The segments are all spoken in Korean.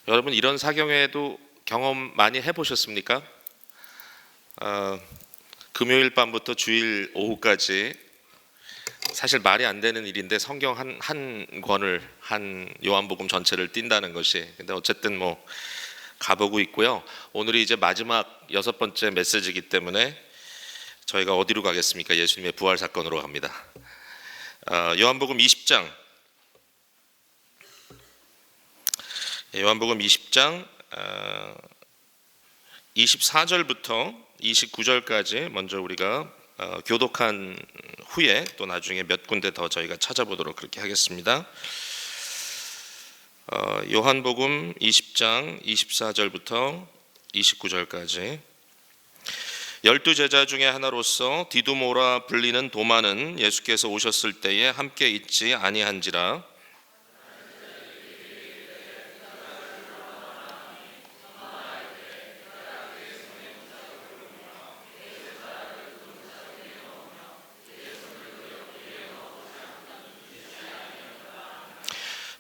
여러분 이런 사경회도 경험 많이 해보셨습니까? 금요일 밤부터 주일 오후까지 사실 말이 안 되는 일인데 성경 한 권을 한 요한복음 전체를 띈다는 것이, 근데 어쨌든 뭐 가보고 있고요. 오늘이 이제 마지막 6번째 메시지이기 때문에 저희가 어디로 가겠습니까? 예수님의 부활 사건으로 갑니다. 요한복음 20장 24절부터 29절까지 먼저 우리가 교독한 후에 또 나중에 몇 군데 더 저희가 찾아보도록 그렇게 하겠습니다. 요한복음 20장 24절부터 29절까지. 12제자 중에 하나로서 디두모라 불리는 도마는 예수께서 오셨을 때에 함께 있지 아니한지라.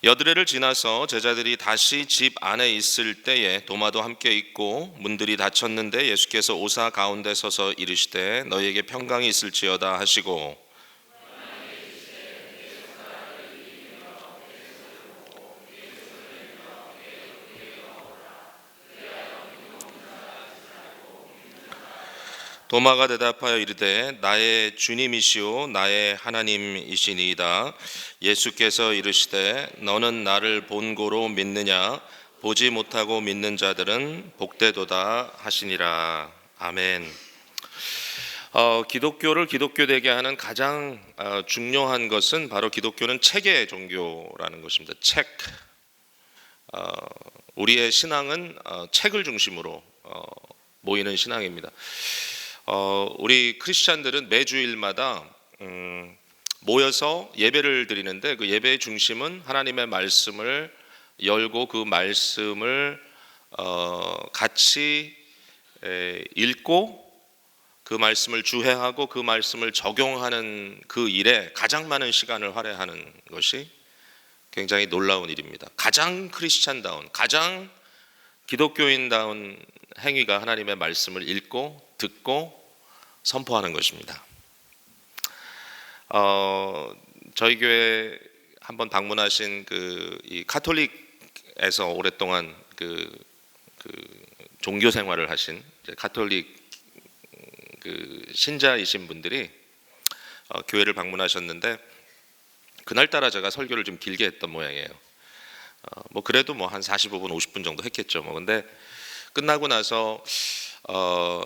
여드레를 지나서 제자들이 다시 집 안에 있을 때에 도마도 함께 있고 문들이 닫혔는데 예수께서 오사 가운데 서서 이르시되 너희에게 평강이 있을지어다 하시고 도마가 대답하여 이르되 나의 주님이시오 나의 하나님이시니이다. 예수께서 이르시되 너는 나를 본고로 믿느냐? 보지 못하고 믿는 자들은 복되도다 하시니라. 아멘. 기독교를 기독교되게 하는 가장 중요한 것은 바로 기독교는 체계 종교라는 것입니다. 책. 우리의 신앙은 책을 중심으로 모이는 신앙입니다. 우리 크리스찬들은 매주일마다 모여서 예배를 드리는데 그 예배의 중심은 하나님의 말씀을 열고 그 말씀을 같이 읽고 그 말씀을 주행하고 그 말씀을 적용하는 그 일에 가장 많은 시간을 할애하는 것이 굉장히 놀라운 일입니다. 가장 크리스찬다운, 가장 기독교인다운 행위가 하나님의 말씀을 읽고 듣고 선포하는 것입니다. 저희 교회 한번 방문하신 이 카톨릭에서 오랫동안 그 종교 생활을 하신 카톨릭 신자이신 분들이 교회를 방문하셨는데 그날따라 제가 설교를 좀 길게 했던 모양이에요. 뭐 그래도 뭐 한 45분 50분 정도 했겠죠. 근데 끝나고 나서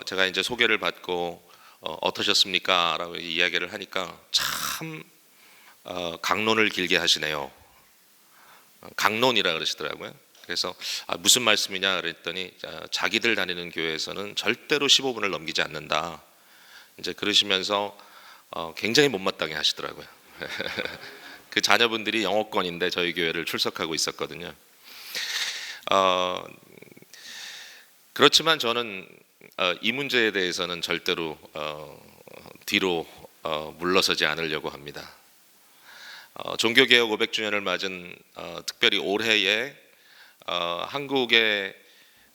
제가 이제 소개를 받고 어떠셨습니까? 라고 이야기를 하니까 참 강론을 길게 하시네요. 강론이라 그러시더라고요. 그래서 무슨 말씀이냐 그랬더니 자기들 다니는 교회에서는 절대로 15분을 넘기지 않는다. 이제 그러시면서 굉장히 못마땅해 하시더라고요. 그 자녀분들이 영어권인데 저희 교회를 출석하고 있었거든요. 그렇지만 저는 이 문제에 대해서는 절대로 뒤로 물러서지 않으려고 합니다. 종교개혁 500주년을 맞은 특별히 올해에 한국의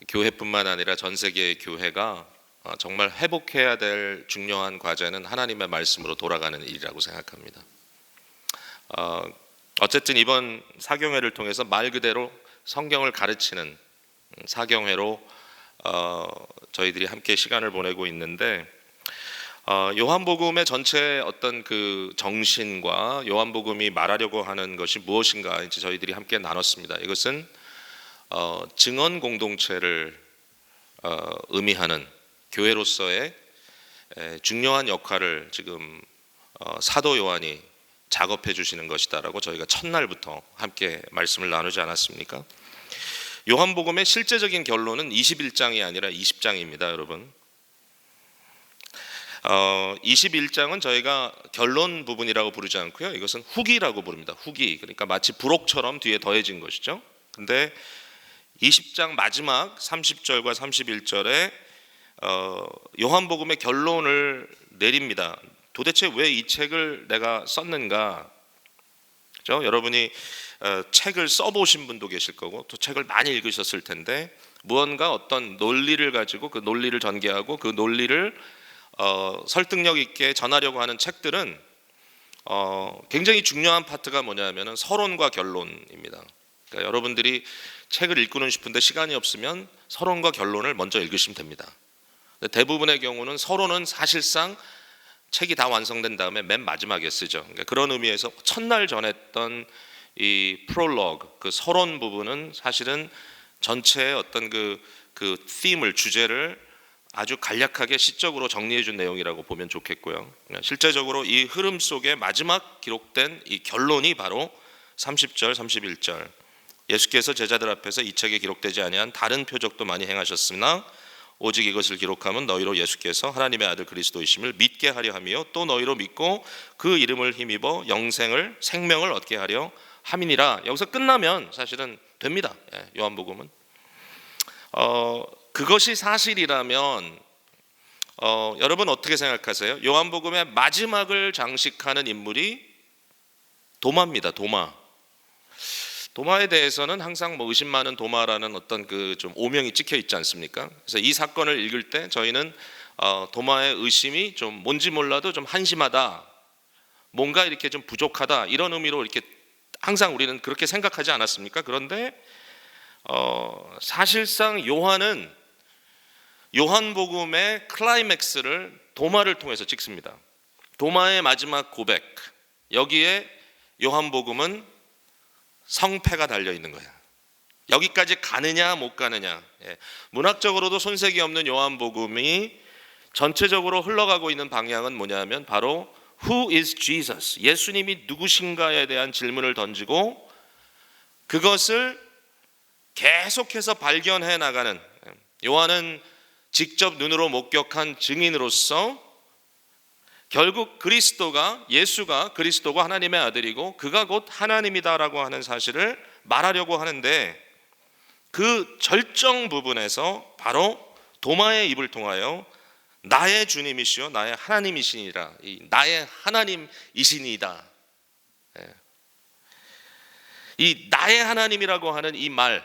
교회뿐만 아니라 전 세계의 교회가 정말 회복해야 될 중요한 과제는 하나님의 말씀으로 돌아가는 일이라고 생각합니다. 어쨌든 이번 사경회를 통해서 말 그대로 성경을 가르치는 사경회로 저희들이 함께 시간을 보내고 있는데 요한복음의 전체 어떤 그 정신과 요한복음이 말하려고 하는 것이 무엇인가 이제 저희들이 함께 나눴습니다. 이것은 증언 공동체를 의미하는 교회로서의 중요한 역할을 지금 사도 요한이 작업해 주시는 것이다라고 저희가 첫날부터 함께 말씀을 나누지 않았습니까? 요한복음의 실제적인 결론은 21장이 아니라 20장입니다, 여러분. 21장은 저희가 결론 부분이라고 부르지 않고요. 이것은 후기라고 부릅니다. 후기. 그러니까 마치 부록처럼 뒤에 더해진 것이죠. 근데 20장 마지막 30절과 31절에 요한복음의 결론을 내립니다. 도대체 왜 이 책을 내가 썼는가? 그렇죠? 여러분이 책을 써보신 분도 계실 거고 또 책을 많이 읽으셨을 텐데, 무언가 어떤 논리를 가지고 그 논리를 전개하고 그 논리를 설득력 있게 전하려고 하는 책들은 굉장히 중요한 파트가 뭐냐면은 서론과 결론입니다. 그러니까 여러분들이 책을 읽고는 싶은데 시간이 없으면 서론과 결론을 먼저 읽으시면 됩니다. 대부분의 경우는 서론은 사실상 책이 다 완성된 다음에 맨 마지막에 쓰죠. 그러니까 그런 의미에서 첫날 전했던 이 프롤로그, 그 서론 부분은 사실은 전체의 어떤 그 them을, 주제를 아주 간략하게 시적으로 정리해 준 내용이라고 보면 좋겠고요. 실제적으로 이 흐름 속에 마지막 기록된 이 결론이 바로 30절, 31절. 예수께서 제자들 앞에서 이 책에 기록되지 아니한 다른 표적도 많이 행하셨으나 오직 이것을 기록하면 너희로 예수께서 하나님의 아들 그리스도이심을 믿게 하려 하며 또 너희로 믿고 그 이름을 힘입어 생명을 얻게 하려 함이니라. 여기서 끝나면 사실은 됩니다. 요한복음은 그것이 사실이라면 여러분 어떻게 생각하세요? 요한복음의 마지막을 장식하는 인물이 도마입니다. 도마에 대해서는 항상 뭐 의심 많은 도마라는 어떤 그 좀 오명이 찍혀 있지 않습니까? 그래서 이 사건을 읽을 때 저희는 도마의 의심이 좀 뭔지 몰라도 좀 한심하다, 뭔가 이렇게 좀 부족하다, 이런 의미로 이렇게 항상 우리는 그렇게 생각하지 않았습니까? 그런데 사실상 요한복음의 클라이맥스를 도마를 통해서 찍습니다. 도마의 마지막 고백, 여기에 요한복음은 성패가 달려 있는 거야. 여기까지 가느냐 못 가느냐. 문학적으로도 손색이 없는 요한복음이 전체적으로 흘러가고 있는 방향은 뭐냐면 바로 Who is Jesus? 예수님이 누구신가에 대한 질문을 던지고 그것을 계속해서 발견해 나가는, 요한은 직접 눈으로 목격한 증인으로서 결국 예수가 그리스도가 하나님의 아들이고 그가 곧 하나님이다라고 하는 사실을 말하려고 하는데, 그 절정 부분에서 바로 도마의 입을 통하여 나의 주님이시요 나의 하나님이시니라, 나의 하나님이시니다, 이 나의 하나님이라고 하는 이 말,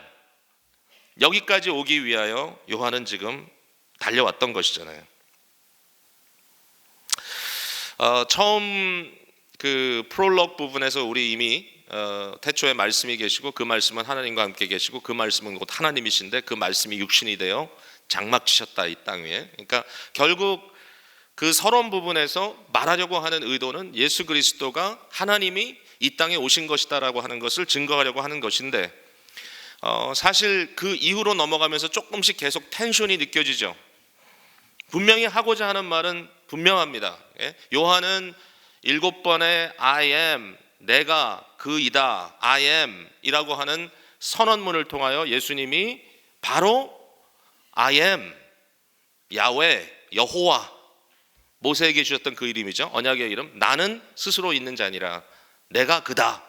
여기까지 오기 위하여 요한은 지금 달려왔던 것이잖아요. 처음 그 프롤로그 부분에서 우리 이미 태초에 말씀이 계시고 그 말씀은 하나님과 함께 계시고 그 말씀은 곧 하나님이신데 그 말씀이 육신이 되어 장막지셨다 이 땅 위에. 그러니까 결국 그 서론 부분에서 말하려고 하는 의도는 예수 그리스도가 하나님이 이 땅에 오신 것이다라고 하는 것을 증거하려고 하는 것인데, 사실 그 이후로 넘어가면서 조금씩 계속 텐션이 느껴지죠. 분명히 하고자 하는 말은 분명합니다. 요한은 7번의 I am, 내가 그이다, I am 이라고 하는 선언문을 통하여 예수님이 바로 I am, 야훼, 여호와, 모세에게 주셨던 그 이름이죠. 언약의 이름, 나는 스스로 있는 자니라, 내가 그다.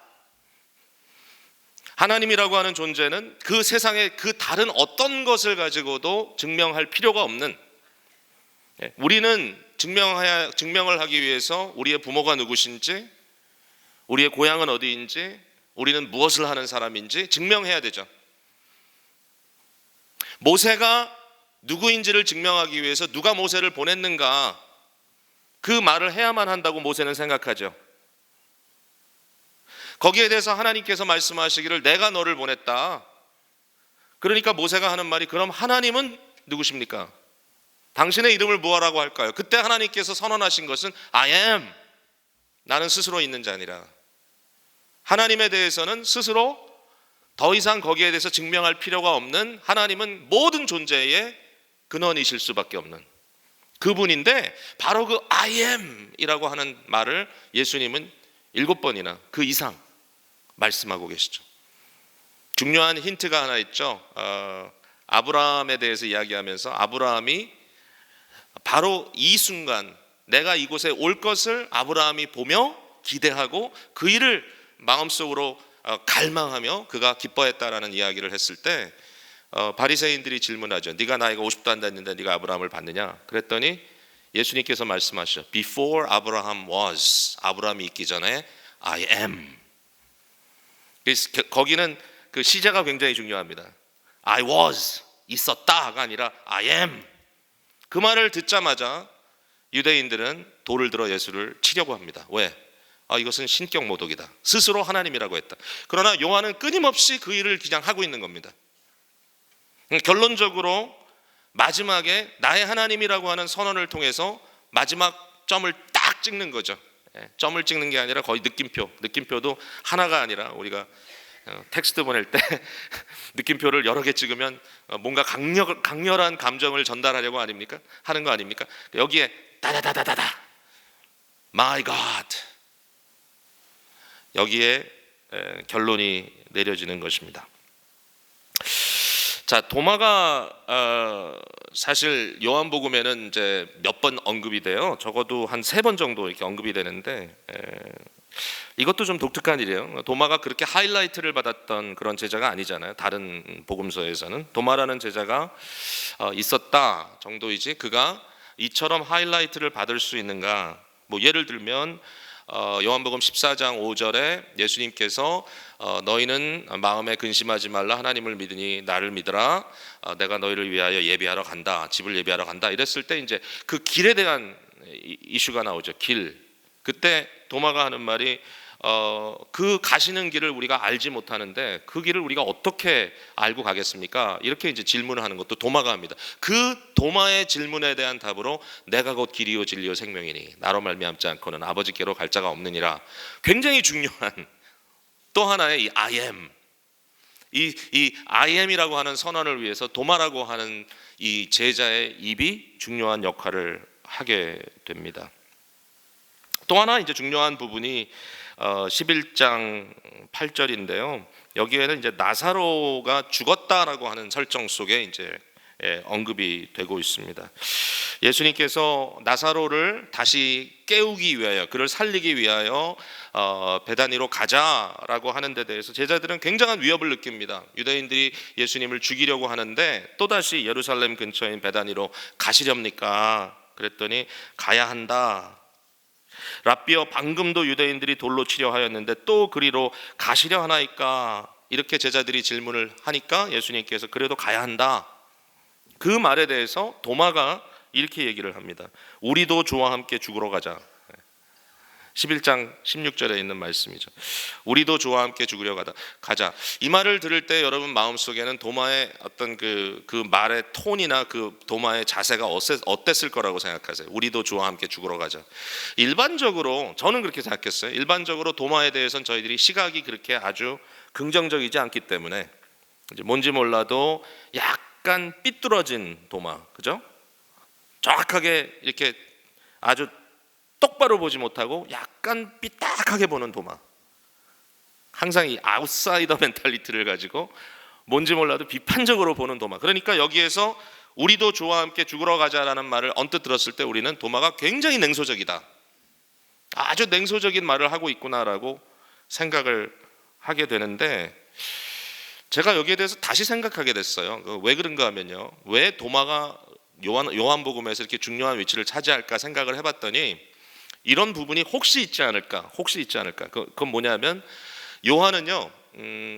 하나님이라고 하는 존재는 그 세상의 그 다른 어떤 것을 가지고도 증명할 필요가 없는, 우리는 증명을 하기 위해서 우리의 부모가 누구신지, 우리의 고향은 어디인지, 우리는 무엇을 하는 사람인지 증명해야 되죠. 모세가 누구인지를 증명하기 위해서 누가 모세를 보냈는가, 그 말을 해야만 한다고 모세는 생각하죠. 거기에 대해서 하나님께서 말씀하시기를 내가 너를 보냈다. 그러니까 모세가 하는 말이, 그럼 하나님은 누구십니까? 당신의 이름을 무엇라고 할까요? 그때 하나님께서 선언하신 것은 I am, 나는 스스로 있는 자니라. 하나님에 대해서는 스스로 더 이상 거기에 대해서 증명할 필요가 없는, 하나님은 모든 존재의 근원이실 수밖에 없는 그분인데, 바로 그 I am 이라고 하는 말을 예수님은 7번이나 그 이상 말씀하고 계시죠. 중요한 힌트가 하나 있죠. 아브라함에 대해서 이야기하면서 아브라함이 바로 이 순간 내가 이곳에 올 것을 아브라함이 보며 기대하고 그 일을 마음속으로 갈망하며 그가 기뻐했다라는 이야기를 했을 때, 바리새인들이 질문하죠. 네가 나이가 50도 안 됐는데 네가 아브라함을 봤느냐? 그랬더니 예수님께서 말씀하시죠. Before Abraham was, 아브라함이 있기 전에 I am. 거기는 그 시제가 굉장히 중요합니다. I was, 있었다가 아니라 I am. 그 말을 듣자마자 유대인들은 돌을 들어 예수를 치려고 합니다. 왜? 이것은 신격 모독이다. 스스로 하나님이라고 했다. 그러나 요한은 끊임없이 그 일을 그냥 하고 있는 겁니다. 결론적으로 마지막에 나의 하나님이라고 하는 선언을 통해서 마지막 점을 딱 찍는 거죠. 점을 찍는 게 아니라 거의 느낌표도 하나가 아니라 우리가 텍스트 보낼 때 느낌표를 여러 개 찍으면 뭔가 강렬한 감정을 전달하려고 하는 거 아닙니까? 여기에 다다다다다다 My God, 여기에 결론이 내려지는 것입니다. 자, 도마가 사실 요한복음에는 이제 몇 번 언급이 돼요. 적어도 한 3번 정도 이렇게 언급이 되는데 이것도 좀 독특한 일이에요. 도마가 그렇게 하이라이트를 받았던 그런 제자가 아니잖아요. 다른 복음서에서는 도마라는 제자가 있었다 정도이지 그가 이처럼 하이라이트를 받을 수 있는가? 뭐 예를 들면 요한복음 14장 5절에 예수님께서 너희는 마음에 근심하지 말라 하나님을 믿으니 나를 믿으라 내가 너희를 위하여 예비하러 간다 집을 예비하러 간다 이랬을 때 이제 그 길에 대한 이슈가 나오죠. 길. 그때 도마가 하는 말이 그 가시는 길을 우리가 알지 못하는데 그 길을 우리가 어떻게 알고 가겠습니까? 이렇게 이제 질문을 하는 것도 도마가 합니다. 그 도마의 질문에 대한 답으로 내가 곧 길이요 진리요 생명이니 나로 말미암지 않고는 아버지께로 갈 자가 없느니라. 굉장히 중요한 또 하나의 이 I am, 이 I am이라고 하는 선언을 위해서 도마라고 하는 이 제자의 입이 중요한 역할을 하게 됩니다. 또 하나 이제 중요한 부분이 11장 8절인데요. 여기에는 이제 나사로가 죽었다라고 하는 설정 속에 이제 언급이 되고 있습니다. 예수님께서 나사로를 다시 깨우기 위하여 그를 살리기 위하여 베다니로 가자라고 하는 데 대해서 제자들은 굉장한 위협을 느낍니다. 유대인들이 예수님을 죽이려고 하는데 또다시 예루살렘 근처인 베다니로 가시렵니까? 그랬더니 가야 한다. 랍비여 방금도 유대인들이 돌로 치려 하였는데 또 그리로 가시려 하나이까? 이렇게 제자들이 질문을 하니까 예수님께서 그래도 가야 한다. 그 말에 대해서 도마가 이렇게 얘기를 합니다. 우리도 주와 함께 죽으러 가자. 11장 16절에 있는 말씀이죠. 우리도 주와 함께 죽으려 가자. 이 말을 들을 때 여러분 마음속에는 도마의 어떤 그 말의 톤이나 그 도마의 자세가 어땠을 거라고 생각하세요? 우리도 주와 함께 죽으러 가자. 일반적으로 저는 그렇게 생각했어요. 일반적으로 도마에 대해서는 저희들이 시각이 그렇게 아주 긍정적이지 않기 때문에 이제 뭔지 몰라도 약간 삐뚤어진 도마, 그죠? 정확하게 이렇게 아주 똑바로 보지 못하고 약간 삐딱하게 보는 도마. 항상 이 아웃사이더 멘탈리티를 가지고 뭔지 몰라도 비판적으로 보는 도마. 그러니까 여기에서 우리도 주와 함께 죽으러 가자라는 말을 언뜻 들었을 때 우리는 도마가 굉장히 냉소적이다. 아주 냉소적인 말을 하고 있구나라고 생각을 하게 되는데 제가 여기에 대해서 다시 생각하게 됐어요. 왜 그런가 하면요. 왜 도마가 요한복음에서 이렇게 중요한 위치를 차지할까 생각을 해봤더니 이런 부분이 혹시 있지 않을까? 그건 뭐냐면 요한은요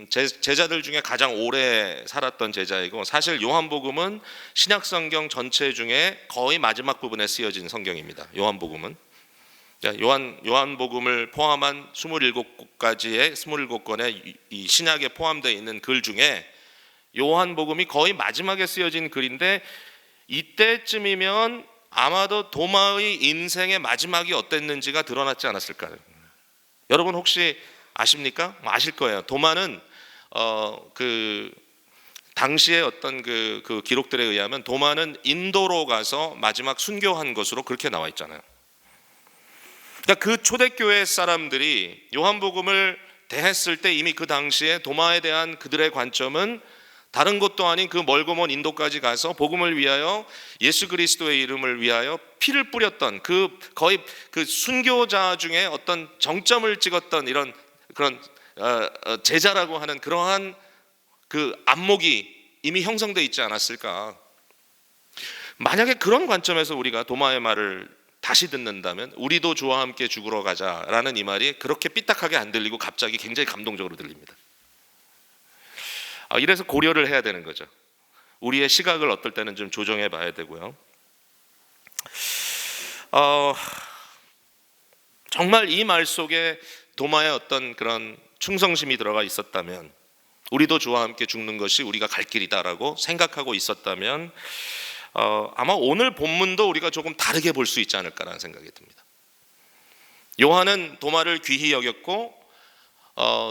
제자들 중에 가장 오래 살았던 제자이고 사실 요한복음은 신약성경 전체 중에 거의 마지막 부분에 쓰여진 성경입니다. 요한복음은 요한복음을 포함한 27권의 이 신약에 포함되어 있는 글 중에 요한복음이 거의 마지막에 쓰여진 글인데 이때쯤이면 아마도 도마의 인생의 마지막이 어땠는지가 드러났지 않았을까요? 여러분 혹시 아십니까? 아실 거예요. 도마는 그 당시의 어떤 그 기록들에 의하면 도마는 인도로 가서 마지막 순교한 것으로 그렇게 나와 있잖아요. 그러니까 그 초대교회 사람들이 요한복음을 대했을 때 이미 그 당시에 도마에 대한 그들의 관점은 다른 것도 아닌 그 멀고 먼 인도까지 가서 복음을 위하여 예수 그리스도의 이름을 위하여 피를 뿌렸던 거의 그 순교자 중에 어떤 정점을 찍었던 이런 그런 제자라고 하는 그러한 그 안목이 이미 형성되어 있지 않았을까. 만약에 그런 관점에서 우리가 도마의 말을 다시 듣는다면 우리도 주와 함께 죽으러 가자라는 이 말이 그렇게 삐딱하게 안 들리고 갑자기 굉장히 감동적으로 들립니다. 이래서 고려를 해야 되는 거죠. 우리의 시각을 어떨 때는 좀 조정해 봐야 되고요. 정말 이 말 속에 도마의 어떤 그런 충성심이 들어가 있었다면, 우리도 주와 함께 죽는 것이 우리가 갈 길이다라고 생각하고 있었다면 아마 오늘 본문도 우리가 조금 다르게 볼 수 있지 않을까라는 생각이 듭니다. 요한은 도마를 귀히 여겼고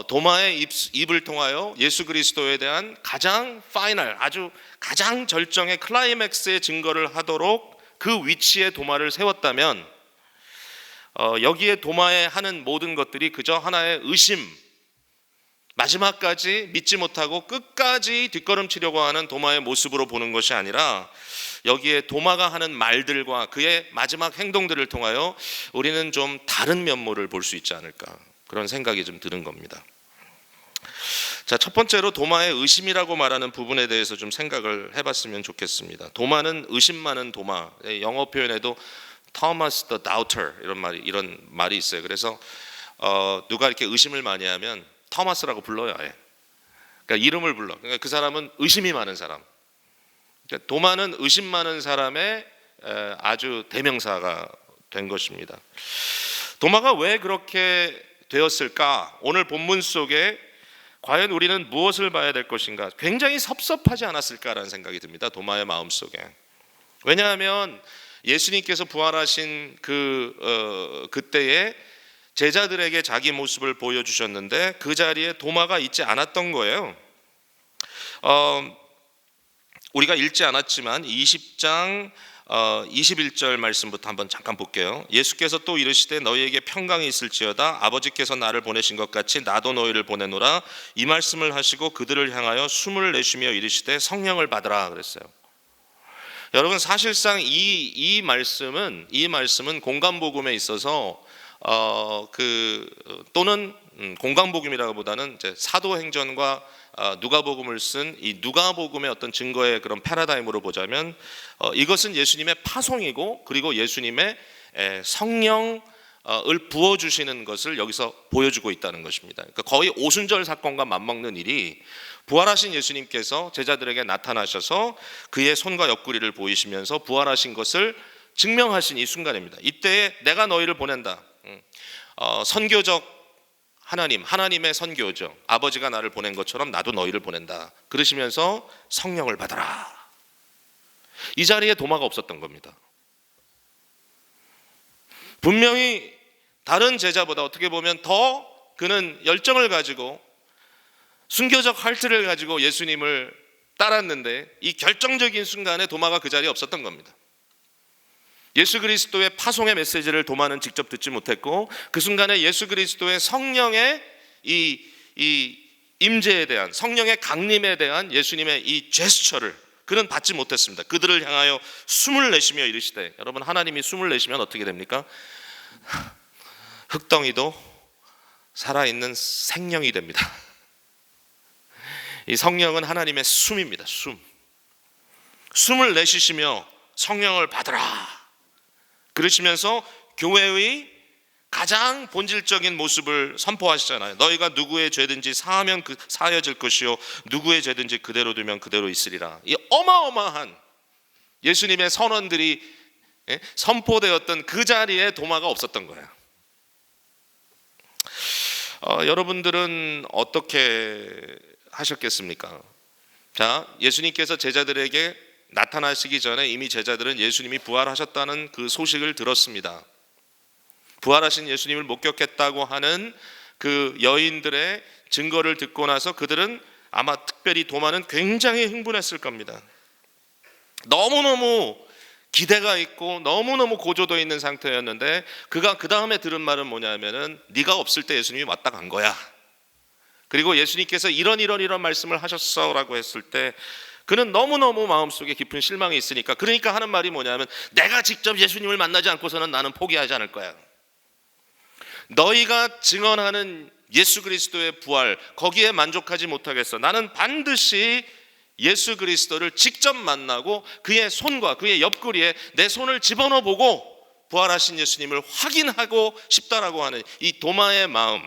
도마의 입을 통하여 예수 그리스도에 대한 가장 파이널, 아주 가장 절정의 클라이맥스의 증거를 하도록 그 위치에 도마를 세웠다면, 여기에 도마에 하는 모든 것들이 그저 하나의 의심, 마지막까지 믿지 못하고 끝까지 뒷걸음치려고 하는 도마의 모습으로 보는 것이 아니라, 여기에 도마가 하는 말들과 그의 마지막 행동들을 통하여 우리는 좀 다른 면모를 볼 수 있지 않을까, 그런 생각이 좀 드는 겁니다. 자, 첫 번째로 도마의 의심이라고 말하는 부분에 대해서 좀 생각을 해봤으면 좋겠습니다. 도마는 의심 많은 도마, 영어 표현에도 Thomas the Doubter 이런 말이 있어요. 그래서 누가 이렇게 의심을 많이 하면 토마스라고 불러요. 그러니까 이름을 불러. 그러니까 그 사람은 의심이 많은 사람. 그러니까 도마는 의심 많은 사람의 아주 대명사가 된 것입니다. 도마가 왜 그렇게 되었을까? 오늘 본문 속에 과연 우리는 무엇을 봐야 될 것인가? 굉장히 섭섭하지 않았을까라는 생각이 듭니다. 도마의 마음 속에. 왜냐하면 예수님께서 부활하신 그때에 제자들에게 자기 모습을 보여주셨는데 그 자리에 도마가 있지 않았던 거예요. 우리가 읽지 않았지만 20장 21절 말씀부터 한번 잠깐 볼게요. 예수께서 또 이르시되 너희에게 평강이 있을지어다. 아버지께서 나를 보내신 것 같이 나도 너희를 보내노라. 이 말씀을 하시고 그들을 향하여 숨을 내쉬며 이르시되 성령을 받으라 그랬어요. 여러분, 사실상 이 말씀은 공간복음에 있어서 또는 공간복음이라기보다는 이제 사도행전과 누가복음을 쓴 이 누가복음의 어떤 증거의 그런 패러다임으로 보자면 이것은 예수님의 파송이고, 그리고 예수님의 성령을 부어주시는 것을 여기서 보여주고 있다는 것입니다. 그러니까 거의 오순절 사건과 맞먹는 일이, 부활하신 예수님께서 제자들에게 나타나셔서 그의 손과 옆구리를 보이시면서 부활하신 것을 증명하신 이 순간입니다. 이때에 내가 너희를 보낸다. 선교적 하나님의 선교죠. 아버지가 나를 보낸 것처럼 나도 너희를 보낸다. 그러시면서 성령을 받아라. 이 자리에 도마가 없었던 겁니다. 분명히 다른 제자보다 어떻게 보면 더 그는 열정을 가지고 순교적 할트를 가지고 예수님을 따랐는데, 이 결정적인 순간에 도마가 그 자리에 없었던 겁니다. 예수 그리스도의 파송의 메시지를 도마는 직접 듣지 못했고, 그 순간에 예수 그리스도의 성령의 이 임재에 대한, 성령의 강림에 대한 예수님의 이 제스처를 그는 받지 못했습니다. 그들을 향하여 숨을 내쉬며 이르시되, 여러분, 하나님이 숨을 내쉬면 어떻게 됩니까? 흙덩이도 살아있는 생명이 됩니다. 이 성령은 하나님의 숨입니다. 숨을 내쉬시며 성령을 받으라 그러시면서 교회의 가장 본질적인 모습을 선포하시잖아요. 너희가 누구의 죄든지 사하면 사하여질 것이요 누구의 죄든지 그대로 두면 그대로 있으리라. 이 어마어마한 예수님의 선언들이 선포되었던 그 자리에 도마가 없었던 거예요. 여러분들은 어떻게 하셨겠습니까? 자, 예수님께서 제자들에게 나타나시기 전에 이미 제자들은 예수님이 부활하셨다는 그 소식을 들었습니다. 부활하신 예수님을 목격했다고 하는 그 여인들의 증거를 듣고 나서 그들은 아마 특별히 도마는 굉장히 흥분했을 겁니다. 너무너무 기대가 있고 너무너무 고조되어 있는 상태였는데, 그가 그 다음에 들은 말은 뭐냐면은 네가 없을 때 예수님이 왔다 간 거야. 그리고 예수님께서 이런 말씀을 하셨어라고 했을 때 그는 너무너무 마음속에 깊은 실망이 있으니까, 그러니까 하는 말이 뭐냐면, 내가 직접 예수님을 만나지 않고서는 나는 포기하지 않을 거야. 너희가 증언하는 예수 그리스도의 부활, 거기에 만족하지 못하겠어. 나는 반드시 예수 그리스도를 직접 만나고 그의 손과 그의 옆구리에 내 손을 집어넣어 보고 부활하신 예수님을 확인하고 싶다라고 하는 이 도마의 마음.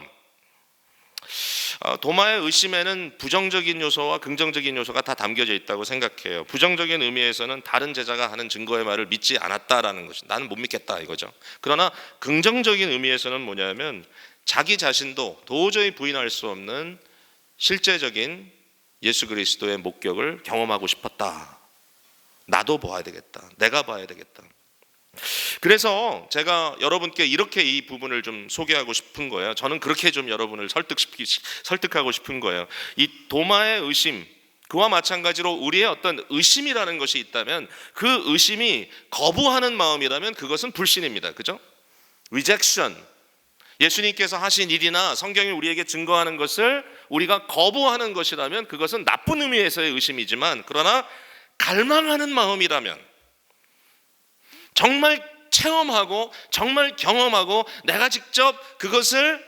도마의 의심에는 부정적인 요소와 긍정적인 요소가 다 담겨져 있다고 생각해요. 부정적인 의미에서는 다른 제자가 하는 증거의 말을 믿지 않았다라는 것이, 나는 못 믿겠다 이거죠. 그러나 긍정적인 의미에서는 뭐냐면 자기 자신도 도저히 부인할 수 없는 실제적인 예수 그리스도의 목격을 경험하고 싶었다. 나도 봐야 되겠다. 내가 봐야 되겠다. 그래서 제가 여러분께 이렇게 이 부분을 좀 소개하고 싶은 거예요. 저는 그렇게 좀 여러분을 설득하고 싶은 거예요. 이 도마의 의심, 그와 마찬가지로 우리의 어떤 의심이라는 것이 있다면 그 의심이 거부하는 마음이라면 그것은 불신입니다. 그죠? rejection. 예수님께서 하신 일이나 성경이 우리에게 증거하는 것을 우리가 거부하는 것이라면 그것은 나쁜 의미에서의 의심이지만, 그러나 갈망하는 마음이라면, 정말 체험하고 정말 경험하고 내가 직접 그것을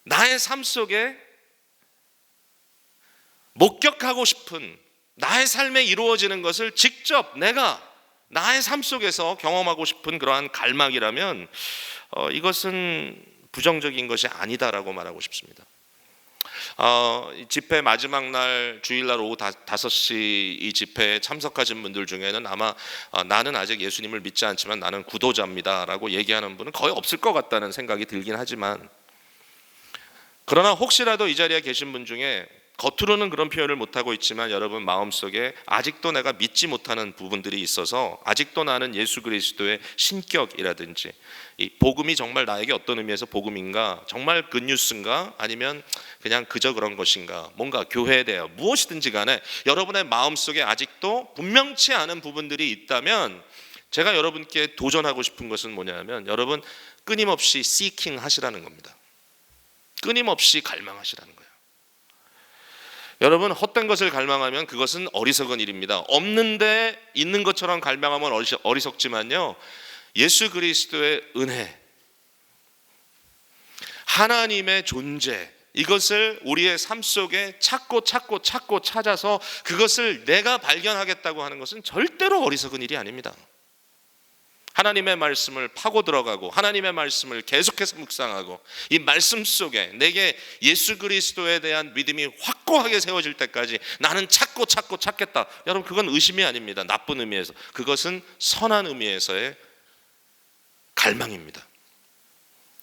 나의 삶 속에 목격하고 싶은, 나의 삶에 이루어지는 것을 직접 내가 나의 삶 속에서 경험하고 싶은 그러한 갈망이라면 이것은 부정적인 것이 아니다라고 말하고 싶습니다. 집회 마지막 날 주일날 오후 5시 이 집회에 참석하신 분들 중에는 아마 나는 아직 예수님을 믿지 않지만 나는 구도자입니다 라고 얘기하는 분은 거의 없을 것 같다는 생각이 들긴 하지만, 그러나 혹시라도 이 자리에 계신 분 중에 겉으로는 그런 표현을 못하고 있지만 여러분 마음속에 아직도 내가 믿지 못하는 부분들이 있어서, 아직도 나는 예수 그리스도의 신격이라든지 이 복음이 정말 나에게 어떤 의미에서 복음인가, 정말 굿뉴스인가, 아니면 그냥 그저 그런 것인가, 뭔가 교회에 대해 무엇이든지 간에 여러분의 마음속에 아직도 분명치 않은 부분들이 있다면 제가 여러분께 도전하고 싶은 것은 뭐냐면, 여러분 끊임없이 seeking 하시라는 겁니다. 끊임없이 갈망하시라는 거예요. 여러분 헛된 것을 갈망하면 그것은 어리석은 일입니다. 없는데 있는 것처럼 갈망하면 어리석지만요, 예수 그리스도의 은혜, 하나님의 존재, 이것을 우리의 삶 속에 찾고 찾아서 그것을 내가 발견하겠다고 하는 것은 절대로 어리석은 일이 아닙니다. 하나님의 말씀을 파고 들어가고 하나님의 말씀을 계속해서 묵상하고 이 말씀 속에 내게 예수 그리스도에 대한 믿음이 확고하게 세워질 때까지 나는 찾겠다. 여러분 그건 의심이 아닙니다. 나쁜 의미에서. 그것은 선한 의미에서의 갈망입니다.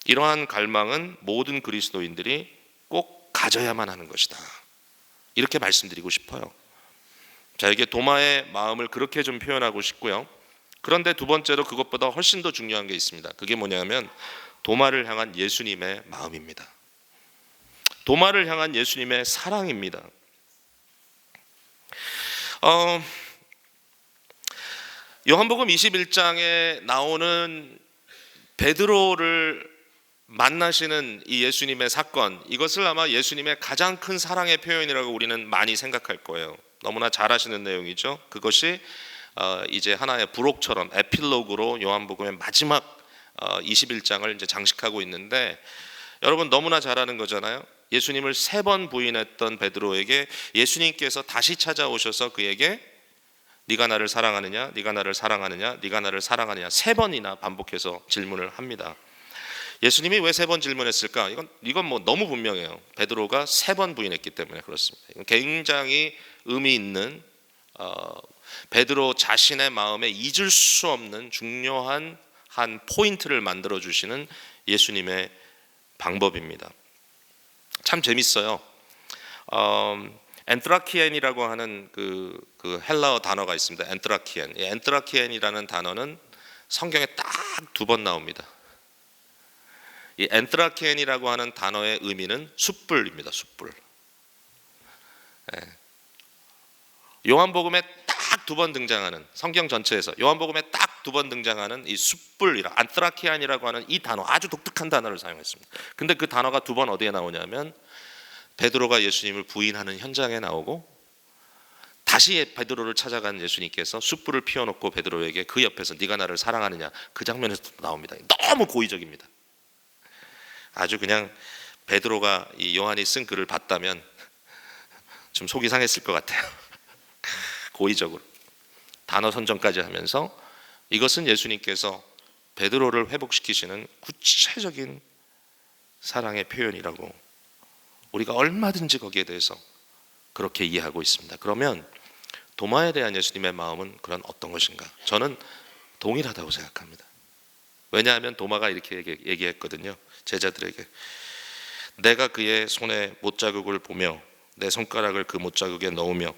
이러한 갈망은 모든 그리스도인들이 꼭 가져야만 하는 것이다. 이렇게 말씀드리고 싶어요. 자, 이게 도마의 마음을 그렇게 좀 표현하고 싶고요. 그런데 두 번째로 그것보다 훨씬 더 중요한 게 있습니다. 그게 뭐냐면 도마를 향한 예수님의 마음입니다. 도마를 향한 예수님의 사랑입니다. 요한복음 21장에 나오는 베드로를 만나시는 이 예수님의 사건, 이것을 아마 예수님의 가장 큰 사랑의 표현이라고 우리는 많이 생각할 거예요. 너무나 잘 아시는 내용이죠. 그것이 이제 하나의 부록처럼 에필로그로 요한복음의 마지막 21장을 이제 장식하고 있는데, 여러분 너무나 잘 아는 거잖아요. 예수님을 3번 부인했던 베드로에게 예수님께서 다시 찾아오셔서 그에게 네가 나를 사랑하느냐, 네가 나를 사랑하느냐, 네가 나를 사랑하느냐 3번이나 반복해서 질문을 합니다. 예수님이 왜 3번 질문했을까? 이건 뭐 너무 분명해요. 베드로가 3번 부인했기 때문에 그렇습니다. 이건 굉장히 의미 있는 베드로 자신의 마음에 잊을 수 없는 중요한 한 포인트를 만들어 주시는 예수님의 방법입니다. 참 재밌어요. 엔트라키엔이라고 하는 그 헬라어 단어가 있습니다. 엔트라키엔. 이 엔트라키엔이라는 단어는 성경에 딱 2번 나옵니다. 이 엔트라키엔이라고 하는 단어의 의미는 숯불입니다. 숯불. 요한복음에 딱 2번 등장하는, 성경 전체에서 요한복음에 딱 2번 등장하는 이 숯불이라 안트라키안이라고 하는 이 단어, 아주 독특한 단어를 사용했습니다. 근데 그 단어가 2번 어디에 나오냐면 베드로가 예수님을 부인하는 현장에 나오고, 다시 베드로를 찾아간 예수님께서 숯불을 피워놓고 베드로에게 그 옆에서 네가 나를 사랑하느냐, 그 장면에서 나옵니다. 너무 고의적입니다. 아주 그냥 베드로가 이 요한이 쓴 글을 봤다면 좀 속이 상했을 것 같아요. 고의적으로 단어 선정까지 하면서 이것은 예수님께서 베드로를 회복시키시는 구체적인 사랑의 표현이라고 우리가 얼마든지 거기에 대해서 그렇게 이해하고 있습니다. 그러면 도마에 대한 예수님의 마음은 그런 어떤 것인가? 저는 동일하다고 생각합니다. 왜냐하면 도마가 이렇게 얘기했거든요. 제자들에게 내가 그의 손에 못자국을 보며 내 손가락을 그 못자국에 넣으며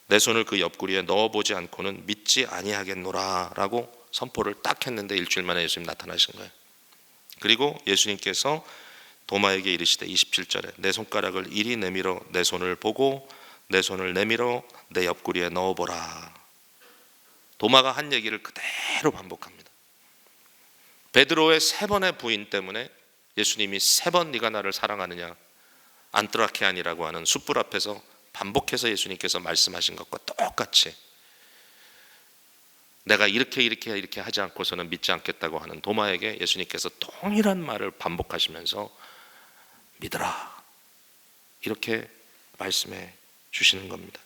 내 손을 그 옆구리에 넣어보지 않고는 믿지 아니하겠노라 라고 선포를 딱 했는데 일주일 만에 예수님 나타나신 거예요. 그리고 예수님께서 도마에게 이르시되 27절에 내 손가락을 이리 내밀어 내 손을 보고 내 손을 내밀어 내 옆구리에 넣어보라. 도마가 한 얘기를 그대로 반복합니다. 베드로의 3번의 부인 때문에 예수님이 3번 네가 나를 사랑하느냐 안드라케안이라고 하는 숯불 앞에서 반복해서 예수님께서 말씀하신 것과 똑같이 내가 이렇게 하지 않고서는 믿지 않겠다고 하는 도마에게 예수님께서 동일한 말을 반복하시면서 믿으라 이렇게 말씀해 주시는 겁니다.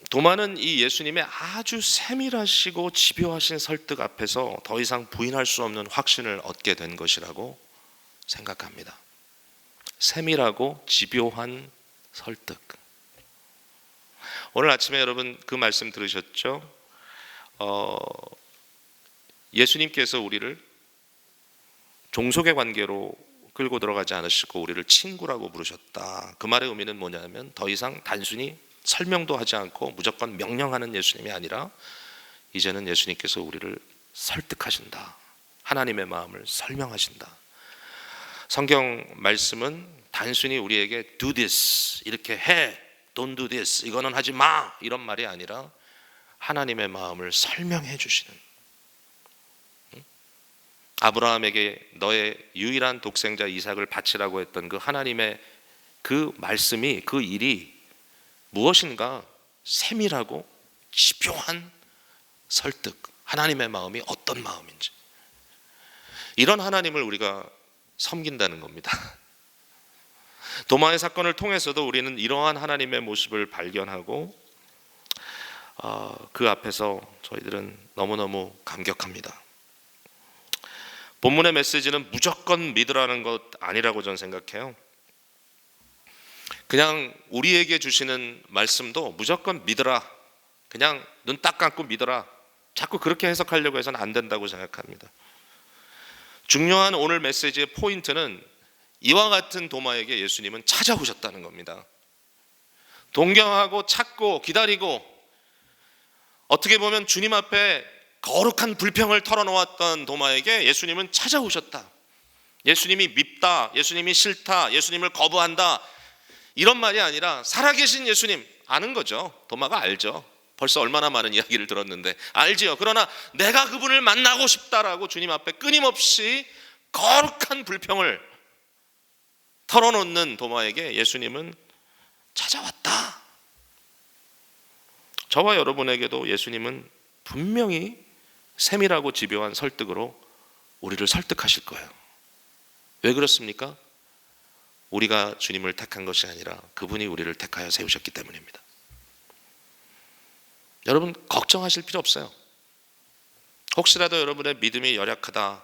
도마는 이 예수님의 아주 세밀하시고 집요하신 설득 앞에서 더 이상 부인할 수 없는 확신을 얻게 된 것이라고 생각합니다. 세밀하고 집요한 설득. 오늘 아침에 여러분 그 말씀 들으셨죠? 예수님께서 우리를 종속의 관계로 끌고 들어가지 않으시고 우리를 친구라고 부르셨다. 그 말의 의미는 뭐냐면 더 이상 단순히 설명도 하지 않고 무조건 명령하는 예수님이 아니라 이제는 예수님께서 우리를 설득하신다. 하나님의 마음을 설명하신다. 성경 말씀은 단순히 우리에게 do this 이렇게 해, don't do this 이거는 하지 마 이런 말이 아니라 하나님의 마음을 설명해 주시는, 아브라함에게 너의 유일한 독생자 이삭을 바치라고 했던 그 하나님의 그 말씀이, 그 일이 무엇인가 세밀하고 집요한 설득, 하나님의 마음이 어떤 마음인지, 이런 하나님을 우리가 섬긴다는 겁니다. 도마의 사건을 통해서도 우리는 이러한 하나님의 모습을 발견하고 그 앞에서 저희들은 너무너무 감격합니다. 본문의 메시지는 무조건 믿으라는 것 아니라고 저는 생각해요. 그냥 우리에게 주시는 말씀도 무조건 믿으라, 그냥 눈 딱 감고 믿어라, 자꾸 그렇게 해석하려고 해서는 안 된다고 생각합니다. 중요한 오늘 메시지의 포인트는 이와 같은 도마에게 예수님은 찾아오셨다는 겁니다. 동경하고 찾고 기다리고 어떻게 보면 주님 앞에 거룩한 불평을 털어놓았던 도마에게 예수님은 찾아오셨다. 예수님이 밉다, 예수님이 싫다, 예수님을 거부한다 이런 말이 아니라 살아계신 예수님, 아는 거죠. 도마가 알죠. 벌써 얼마나 많은 이야기를 들었는데 알지요. 그러나 내가 그분을 만나고 싶다라고 주님 앞에 끊임없이 거룩한 불평을 털어놓는 도마에게 예수님은 찾아왔다. 저와 여러분에게도 예수님은 분명히 세밀하고 집요한 설득으로 우리를 설득하실 거예요. 왜 그렇습니까? 우리가 주님을 택한 것이 아니라 그분이 우리를 택하여 세우셨기 때문입니다. 여러분 걱정하실 필요 없어요. 혹시라도 여러분의 믿음이 연약하다,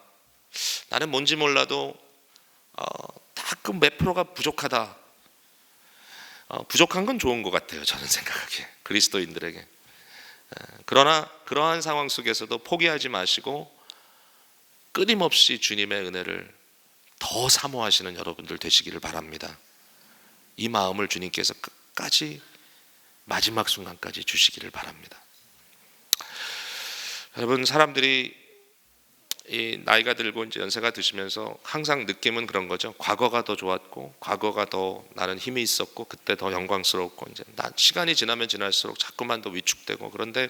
나는 뭔지 몰라도 가끔 몇 프로가 부족하다, 부족한 건 좋은 것 같아요. 저는 생각하기에 그리스도인들에게. 그러나 그러한 상황 속에서도 포기하지 마시고 끊임없이 주님의 은혜를 더 사모하시는 여러분들 되시기를 바랍니다. 이 마음을 주님께서 끝까지 마지막 순간까지 주시기를 바랍니다. 여러분, 사람들이 이 나이가 들고 이제 연세가 드시면서 항상 느낌은 그런 거죠. 과거가 더 좋았고, 과거가 더 나는 힘이 있었고, 그때 더 영광스럽고, 이제 시간이 지나면 지날수록 자꾸만 더 위축되고. 그런데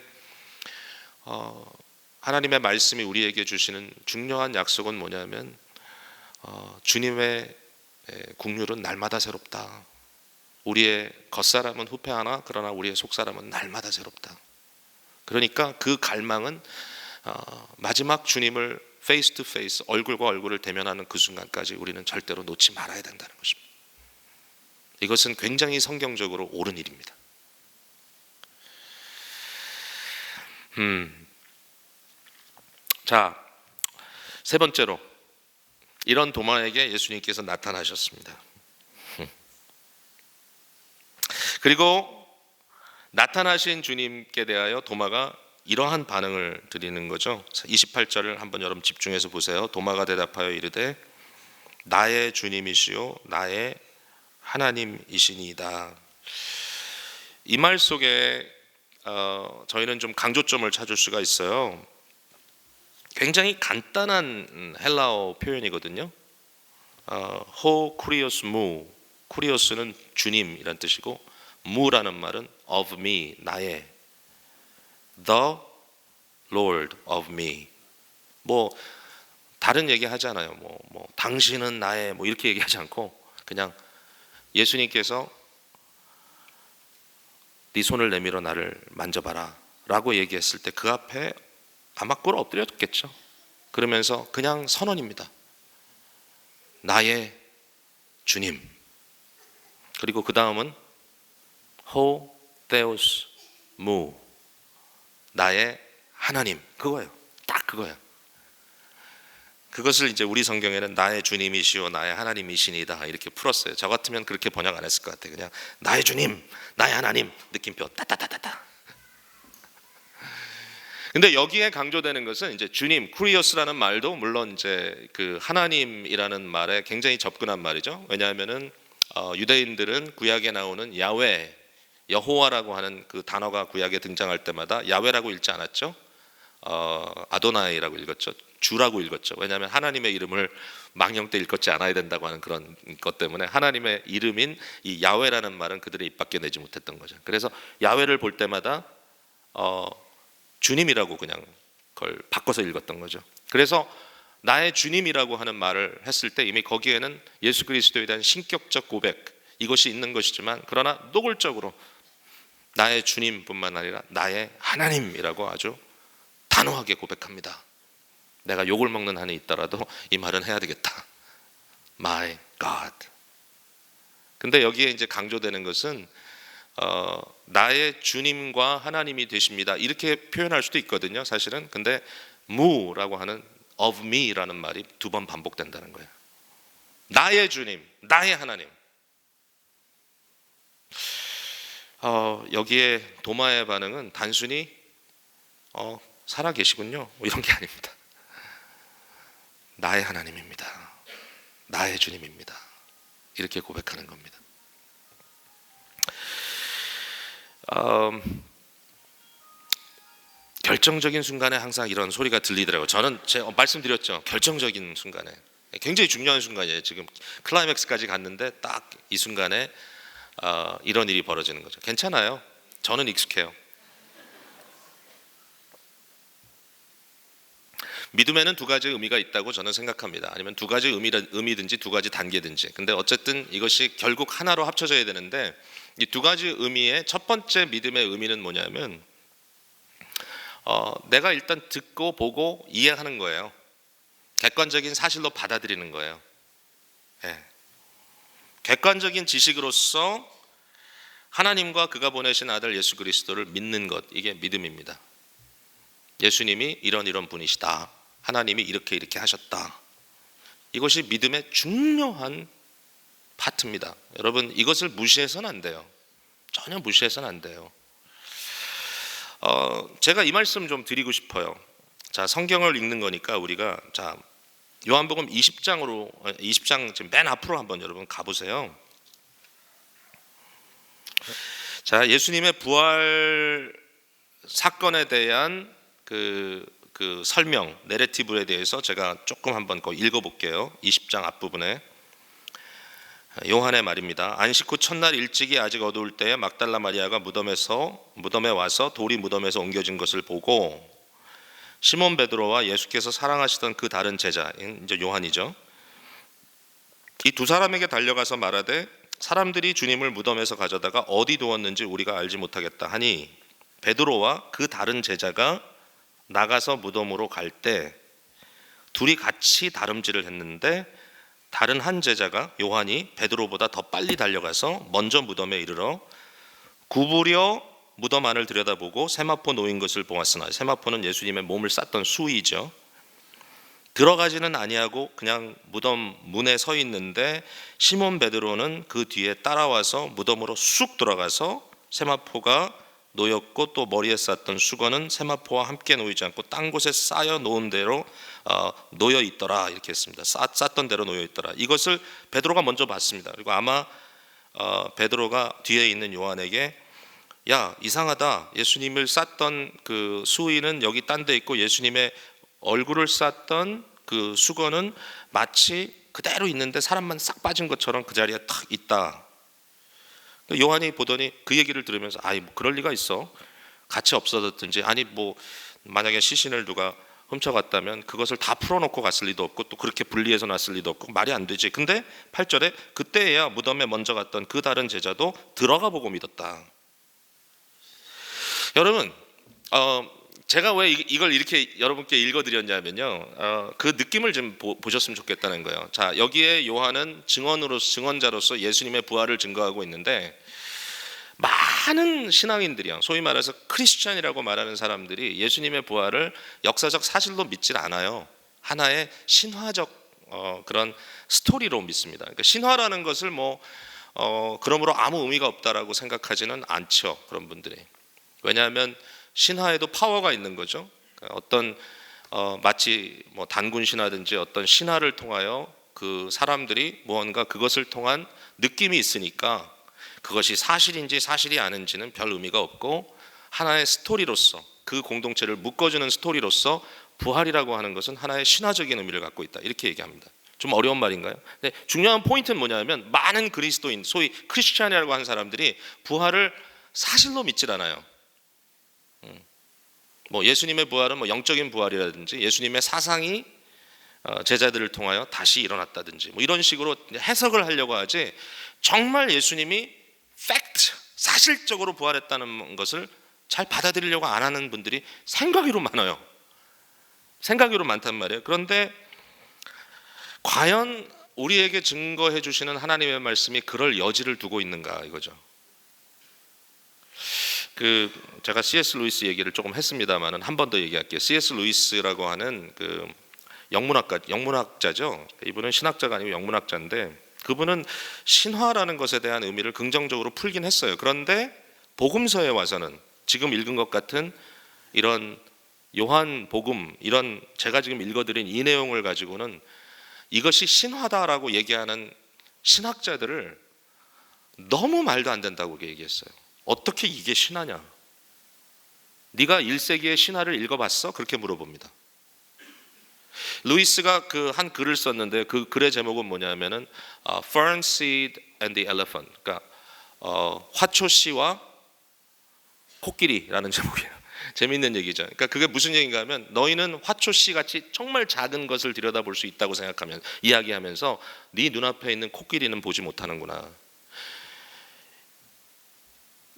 하나님의 말씀이 우리에게 주시는 중요한 약속은 뭐냐면 주님의 국률은 날마다 새롭다. 우리의 겉사람은 후패하나 그러나 우리의 속사람은 날마다 새롭다. 그러니까 그 갈망은 마지막 주님을 페이스 투 페이스, 얼굴과 얼굴을 대면하는 그 순간까지 우리는 절대로 놓지 말아야 된다는 것입니다. 이것은 굉장히 성경적으로 옳은 일입니다. 자, 세 번째로 이런 도마에게 예수님께서 나타나셨습니다. 그리고 나타나신 주님께 대하여 도마가 이러한 반응을 드리는 거죠. 28절을 한번 여러분 집중해서 보세요. 도마가 대답하여 이르되 나의 주님이시요 나의 하나님이시니이다. 이 말 속에 저희는 좀 강조점을 찾을 수가 있어요. 굉장히 간단한 헬라어 표현이거든요. 호 쿠리오스 무, 쿠리오스는 주님이란 뜻이고 무라는 말은 of me, 나의, the Lord of me. 뭐 다른 얘기 하잖아요. 뭐 당신은 나의 뭐 이렇게 얘기하지 않고 그냥 예수님께서 네 손을 내밀어 나를 만져봐라 라고 얘기했을 때 그 앞에 아마 꿇어 엎드렸겠죠. 그러면서 그냥 선언입니다. 나의 주님. 그리고 그 다음은 호 데우스 무, 나의 하나님. 그거예요. 딱 그거예요. 그것을 이제 우리 성경에는 나의 주님이시오 나의 하나님이시니다 이렇게 풀었어요. 저 같으면 그렇게 번역 안 했을 것 같아요. 그냥 나의 주님, 나의 하나님, 느낌표 따따따따따. 근데 여기에 강조되는 것은 이제 주님, 쿠리오스라는 말도 물론 이제 그 하나님이라는 말에 굉장히 접근한 말이죠. 왜냐하면은 유대인들은 구약에 나오는 야훼, 여호와라고 하는 그 단어가 구약에 등장할 때마다 야훼라고 읽지 않았죠. 아도나이라고 읽었죠. 주라고 읽었죠. 왜냐하면 하나님의 이름을 망령 때 읽었지 않아야 된다고 하는 그런 것 때문에 하나님의 이름인 이 야훼라는 말은 그들의 입 밖에 내지 못했던 거죠. 그래서 야훼를 볼 때마다 주님이라고 그냥 그걸 바꿔서 읽었던 거죠. 그래서 나의 주님이라고 하는 말을 했을 때 이미 거기에는 예수 그리스도에 대한 신격적 고백 이것이 있는 것이지만 그러나 노골적으로 나의 주님뿐만 아니라 나의 하나님이라고 아주 단호하게 고백합니다. 내가 욕을 먹는 한이 있더라도 이 말은 해야 되겠다. My God. 근데 여기에 이제 강조되는 것은 나의 주님과 하나님이 되십니다. 이렇게 표현할 수도 있거든요. 사실은. 근데 무라고 하는 of me라는 말이 2번 반복된다는 거예요. 나의 주님, 나의 하나님. 여기에 도마의 반응은 단순히 살아 계시군요 이런 게 아닙니다. 나의 하나님입니다. 나의 주님입니다. 이렇게 고백하는 겁니다. 결정적인 순간에 항상 이런 소리가 들리더라고요. 저는 제가 말씀드렸죠. 결정적인 순간에 굉장히 중요한 순간이에요. 지금 클라이맥스까지 갔는데 딱 이 순간에 이런 일이 벌어지는 거죠. 괜찮아요. 저는 익숙해요. 믿음에는 두 가지 의미가 있다고 저는 생각합니다. 아니면 두 가지 의미든지 두 가지 단계든지. 근데 어쨌든 이것이 결국 하나로 합쳐져야 되는데 이 두 가지 의미의 첫 번째 믿음의 의미는 뭐냐면 내가 일단 듣고 보고 이해하는 거예요. 객관적인 사실로 받아들이는 거예요. 네. 객관적인 지식으로서 하나님과 그가 보내신 아들 예수 그리스도를 믿는 것, 이게 믿음입니다. 예수님이 이런 분이시다. 하나님이 이렇게 하셨다. 이것이 믿음의 중요한 파트입니다. 여러분 이것을 무시해서는 안 돼요. 전혀 무시해서는 안 돼요. 제가 이 말씀 좀 드리고 싶어요. 자, 성경을 읽는 거니까 우리가 자 요한복음 20장 지금 맨 앞으로 한번 여러분 가보세요. 자, 예수님의 부활 사건에 대한 그 설명, 내레티브에 대해서 제가 조금 한번 읽어볼게요. 20장 앞부분에 요한의 말입니다. 안식 후 첫날 일찍이 아직 어두울 때에 막달라 마리아가 무덤에 와서 돌이 무덤에서 옮겨진 것을 보고 시몬 베드로와 예수께서 사랑하시던 그 다른 제자, 이제 요한이죠. 이 두 사람에게 달려가서 말하되 사람들이 주님을 무덤에서 가져다가 어디 두었는지 우리가 알지 못하겠다 하니 베드로와 그 다른 제자가 나가서 무덤으로 갈 때 둘이 같이 다름질을 했는데 다른 한 제자가 요한이 베드로보다 더 빨리 달려가서 먼저 무덤에 이르러 구부려 무덤 안을 들여다보고 세마포 놓인 것을 보았으나 세마포는 예수님의 몸을 쌌던 수이죠. 들어가지는 아니하고 그냥 무덤 문에 서 있는데 시몬 베드로는 그 뒤에 따라와서 무덤으로 쑥 들어가서 세마포가 놓였고 또 머리에 쌌던 수건은 세마포와 함께 놓이지 않고 딴 곳에 쌓여 놓은 대로 놓여 있더라, 이렇게 했습니다. 쌌던 대로 놓여 있더라. 이것을 베드로가 먼저 봤습니다. 그리고 아마 베드로가 뒤에 있는 요한에게 야, 이상하다, 예수님을 쌌던 그 수의는 여기 딴 데 있고 예수님의 얼굴을 쌌던 그 수건은 마치 그대로 있는데 사람만 싹 빠진 것처럼 그 자리에 탁 있다. 요한이 보더니 그 얘기를 들으면서 아이, 뭐 그럴 리가 있어, 같이 없어졌든지, 아니 뭐 만약에 시신을 누가 훔쳐갔다면 그것을 다 풀어놓고 갔을 리도 없고 또 그렇게 분리해서 놨을 리도 없고 말이 안 되지. 근데 8절에 그때야 무덤에 먼저 갔던 그 다른 제자도 들어가 보고 믿었다. 여러분, 제가 왜 이걸 이렇게 여러분께 읽어드렸냐면요, 그 느낌을 좀 보셨으면 좋겠다는 거예요. 자, 여기에 요한은 증언자로서 예수님의 부활을 증거하고 있는데, 많은 신앙인들이요, 소위 말해서 크리스찬이라고 말하는 사람들이 예수님의 부활을 역사적 사실로 믿질 않아요. 하나의 신화적 그런 스토리로 믿습니다. 그러니까 신화라는 것을 그러므로 아무 의미가 없다라고 생각하지는 않죠, 그런 분들이. 왜냐하면 신화에도 파워가 있는 거죠. 어떤 마치 단군 신화든지 어떤 신화를 통하여 그 사람들이 무언가 그것을 통한 느낌이 있으니까 그것이 사실인지 사실이 아닌지는 별 의미가 없고, 하나의 스토리로서 그 공동체를 묶어주는 스토리로서 부활이라고 하는 것은 하나의 신화적인 의미를 갖고 있다, 이렇게 얘기합니다. 좀 어려운 말인가요? 근데 중요한 포인트는 뭐냐면 많은 그리스도인, 소위 크리스찬이라고 하는 사람들이 부활을 사실로 믿질 않아요. 예수님의 부활은 영적인 부활이라든지 예수님의 사상이 제자들을 통하여 다시 일어났다든지 이런 식으로 해석을 하려고 하지, 정말 예수님이 팩트, 사실적으로 부활했다는 것을 잘 받아들이려고 안 하는 분들이 생각으로 많아요. 생각으로 많단 말이에요. 그런데 과연 우리에게 증거해 주시는 하나님의 말씀이 그럴 여지를 두고 있는가, 이거죠. 제가 C.S. 루이스 얘기를 조금 했습니다만은 한 번 더 얘기할게요. C.S. 루이스라고 하는 그 영문학자죠. 이분은 신학자가 아니고 영문학자인데, 그분은 신화라는 것에 대한 의미를 긍정적으로 풀긴 했어요. 그런데 복음서에 와서는 지금 읽은 것 같은 이런 요한 복음, 이런 제가 지금 읽어드린 이 내용을 가지고는 이것이 신화다라고 얘기하는 신학자들을 너무 말도 안 된다고 얘기했어요. 어떻게 이게 신화냐? 네가 1세기의 신화를 읽어봤어? 그렇게 물어봅니다. 루이스가 한 글을 썼는데 그 글의 제목은 뭐냐면은 Fern Seed and the Elephant, 그러니까 화초씨와 코끼리라는 제목이에요. 재미있는 얘기죠. 그러니까 그게 무슨 얘기인가 하면, 너희는 화초씨 같이 정말 작은 것을 들여다볼 수 있다고 생각하면, 이야기하면서 네 눈앞에 있는 코끼리는 보지 못하는구나.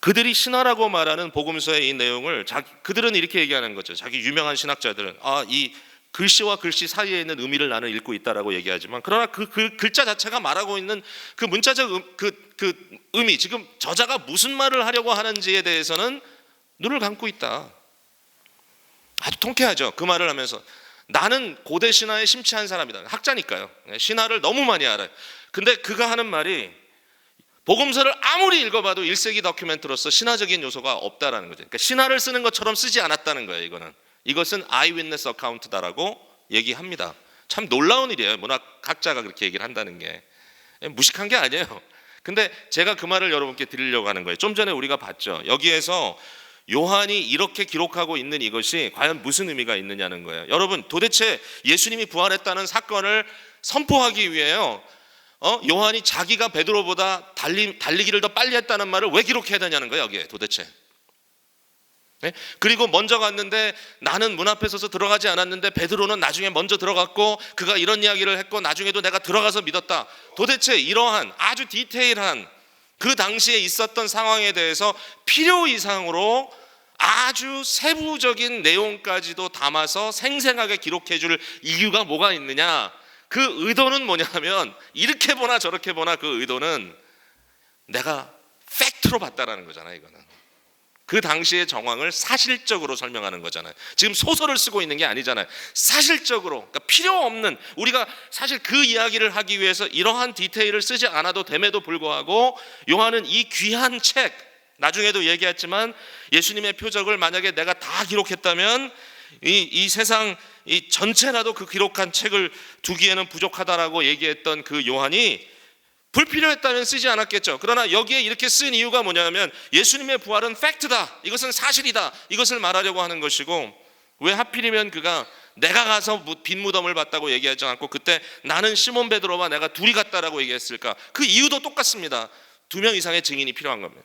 그들이 신화라고 말하는 복음서의 이 내용을 그들은 이렇게 얘기하는 거죠. 자기 유명한 신학자들은 이 글씨와 글씨 사이에 있는 의미를 나는 읽고 있다라고 얘기하지만, 그러나 그 글자 자체가 말하고 있는 그 문자적 그 의미, 지금 저자가 무슨 말을 하려고 하는지에 대해서는 눈을 감고 있다. 아주 통쾌하죠. 그 말을 하면서 나는 고대 신화에 심취한 사람이다. 학자니까요. 신화를 너무 많이 알아요. 근데 그가 하는 말이 복음서를 아무리 읽어봐도 1세기 다큐멘터리로서 신화적인 요소가 없다라는 거죠. 그러니까 신화를 쓰는 것처럼 쓰지 않았다는 거예요. 이것은 아이위트니스 어카운트다라고 얘기합니다. 참 놀라운 일이에요. 문학학자가 그렇게 얘기를 한다는 게 무식한 게 아니에요. 근데 제가 그 말을 여러분께 드리려고 하는 거예요. 좀 전에 우리가 봤죠. 여기에서 요한이 이렇게 기록하고 있는 이것이 과연 무슨 의미가 있느냐는 거예요. 여러분, 도대체 예수님이 부활했다는 사건을 선포하기 위해요, 요한이 자기가 베드로보다 달리기를 더 빨리 했다는 말을 왜 기록해야 되냐는 거예요, 여기에 도대체. 네? 그리고 먼저 갔는데 나는 문 앞에 서서 들어가지 않았는데 베드로는 나중에 먼저 들어갔고 그가 이런 이야기를 했고 나중에도 내가 들어가서 믿었다. 도대체 이러한 아주 디테일한 그 당시에 있었던 상황에 대해서 필요 이상으로 아주 세부적인 내용까지도 담아서 생생하게 기록해 줄 이유가 뭐가 있느냐? 그 의도는 뭐냐면, 이렇게 보나 저렇게 보나 그 의도는 내가 팩트로 봤다라는 거잖아요. 이거는 그 당시의 정황을 사실적으로 설명하는 거잖아요. 지금 소설을 쓰고 있는 게 아니잖아요. 사실적으로, 그러니까 필요 없는, 우리가 사실 그 이야기를 하기 위해서 이러한 디테일을 쓰지 않아도 됨에도 불구하고 요한은 이 귀한 책, 나중에도 얘기했지만 예수님의 표적을 만약에 내가 다 기록했다면 이 세상 이 전체라도 그 기록한 책을 두기에는 부족하다라고 얘기했던 그 요한이 불필요했다면 쓰지 않았겠죠. 그러나 여기에 이렇게 쓴 이유가 뭐냐면 예수님의 부활은 팩트다, 이것은 사실이다, 이것을 말하려고 하는 것이고, 왜 하필이면 그가 내가 가서 빈 무덤을 봤다고 얘기하지 않고 그때 나는 시몬 베드로와 내가 둘이 갔다라고 얘기했을까? 그 이유도 똑같습니다. 2명 이상의 증인이 필요한 겁니다.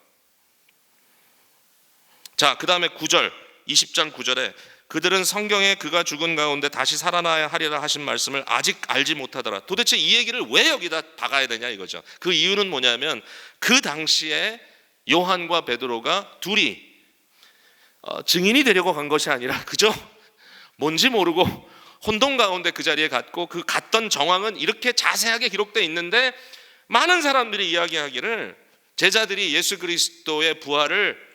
자, 그 다음에 9절, 20장 9절에 그들은 성경에 그가 죽은 가운데 다시 살아나야 하리라 하신 말씀을 아직 알지 못하더라. 도대체 이 얘기를 왜 여기다 박아야 되냐 이거죠. 그 이유는 뭐냐면 그 당시에 요한과 베드로가 둘이 증인이 되려고 간 것이 아니라 그저 뭔지 모르고 혼돈 가운데 그 자리에 갔고, 그 갔던 정황은 이렇게 자세하게 기록되어 있는데 많은 사람들이 이야기하기를 제자들이 예수 그리스도의 부활을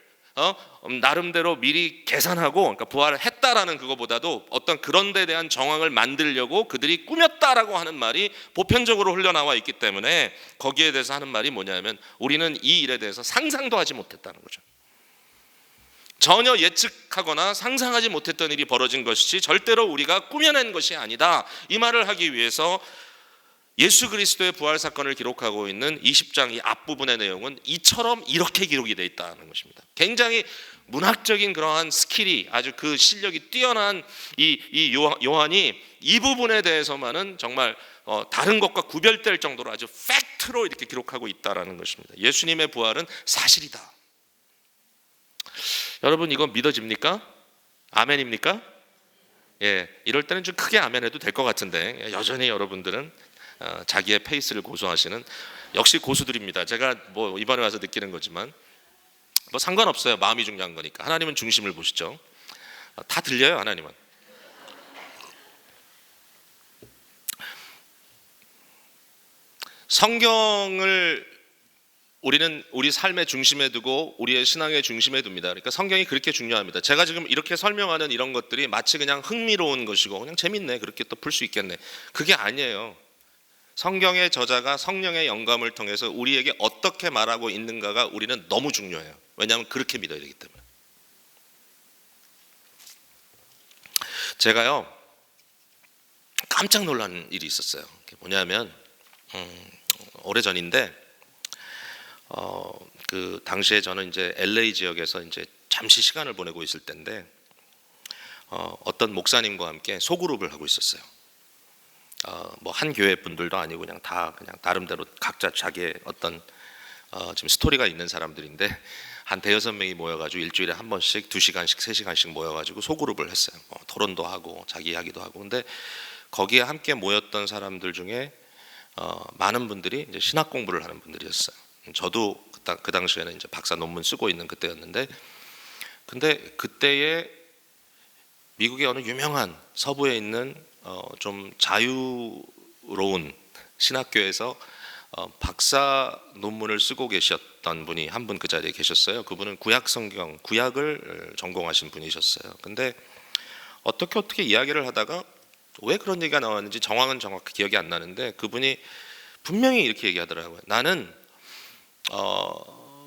나름대로 미리 계산하고, 그러니까 부활을 했다라는 그거보다도 어떤 그런 데 대한 정황을 만들려고 그들이 꾸몄다라고 하는 말이 보편적으로 흘러나와 있기 때문에 거기에 대해서 하는 말이 뭐냐면 우리는 이 일에 대해서 상상도 하지 못했다는 거죠. 전혀 예측하거나 상상하지 못했던 일이 벌어진 것이지 절대로 우리가 꾸며낸 것이 아니다, 이 말을 하기 위해서 예수 그리스도의 부활 사건을 기록하고 있는 20장 이 앞부분의 내용은 이처럼 이렇게 기록이 되어 있다는 것입니다. 굉장히 문학적인 그러한 스킬이, 아주 그 실력이 뛰어난 이 요한이 이 부분에 대해서만은 정말 다른 것과 구별될 정도로 아주 팩트로 이렇게 기록하고 있다는 것입니다. 예수님의 부활은 사실이다. 여러분, 이거 믿어집니까? 아멘입니까? 예, 이럴 때는 좀 크게 아멘해도 될 것 같은데 여전히 여러분들은 자기의 페이스를 고수하시는, 역시 고수들입니다. 제가 뭐 이번에 와서 느끼는 거지만 뭐 상관없어요. 마음이 중요한 거니까. 하나님은 중심을 보시죠. 다 들려요, 하나님은. 성경을 우리는 우리 삶의 중심에 두고 우리의 신앙의 중심에 둡니다. 그러니까 성경이 그렇게 중요합니다. 제가 지금 이렇게 설명하는 이런 것들이 마치 그냥 흥미로운 것이고 그냥 재밌네, 그렇게 또 풀 수 있겠네, 그게 아니에요. 성경의 저자가 성령의 영감을 통해서 우리에게 어떻게 말하고 있는가가 우리는 너무 중요해요. 왜냐하면 그렇게 믿어야 되기 때문에. 제가요 깜짝 놀란 일이 있었어요. 뭐냐면 오래전인데 그 당시에 저는 이제 LA 지역에서 이제 잠시 시간을 보내고 있을 때인데 어떤 목사님과 함께 소그룹을 하고 있었어요. 뭐 한 교회 분들도 아니고 그냥 다 그냥 나름대로 각자 자기의 어떤 지금 스토리가 있는 사람들인데 한 대여섯 명이 모여가지고 일주일에 한 번씩 2시간씩 3시간씩 모여가지고 소그룹을 했어요. 토론도 하고 자기 이야기도 하고. 근데 거기에 함께 모였던 사람들 중에 많은 분들이 이제 신학 공부를 하는 분들이었어요. 저도 그 당시에는 이제 박사 논문 쓰고 있는 그때였는데, 근데 그때에 미국의 어느 유명한 서부에 있는 좀 자유로운 신학교에서 박사 논문을 쓰고 계셨던 분이 한 분 그 자리에 계셨어요. 그분은 구약 성경, 구약을 전공하신 분이셨어요. 근데 어떻게 이야기를 하다가 왜 그런 얘기가 나왔는지 정황은 정확히 기억이 안 나는데 그분이 분명히 이렇게 얘기하더라고요. 나는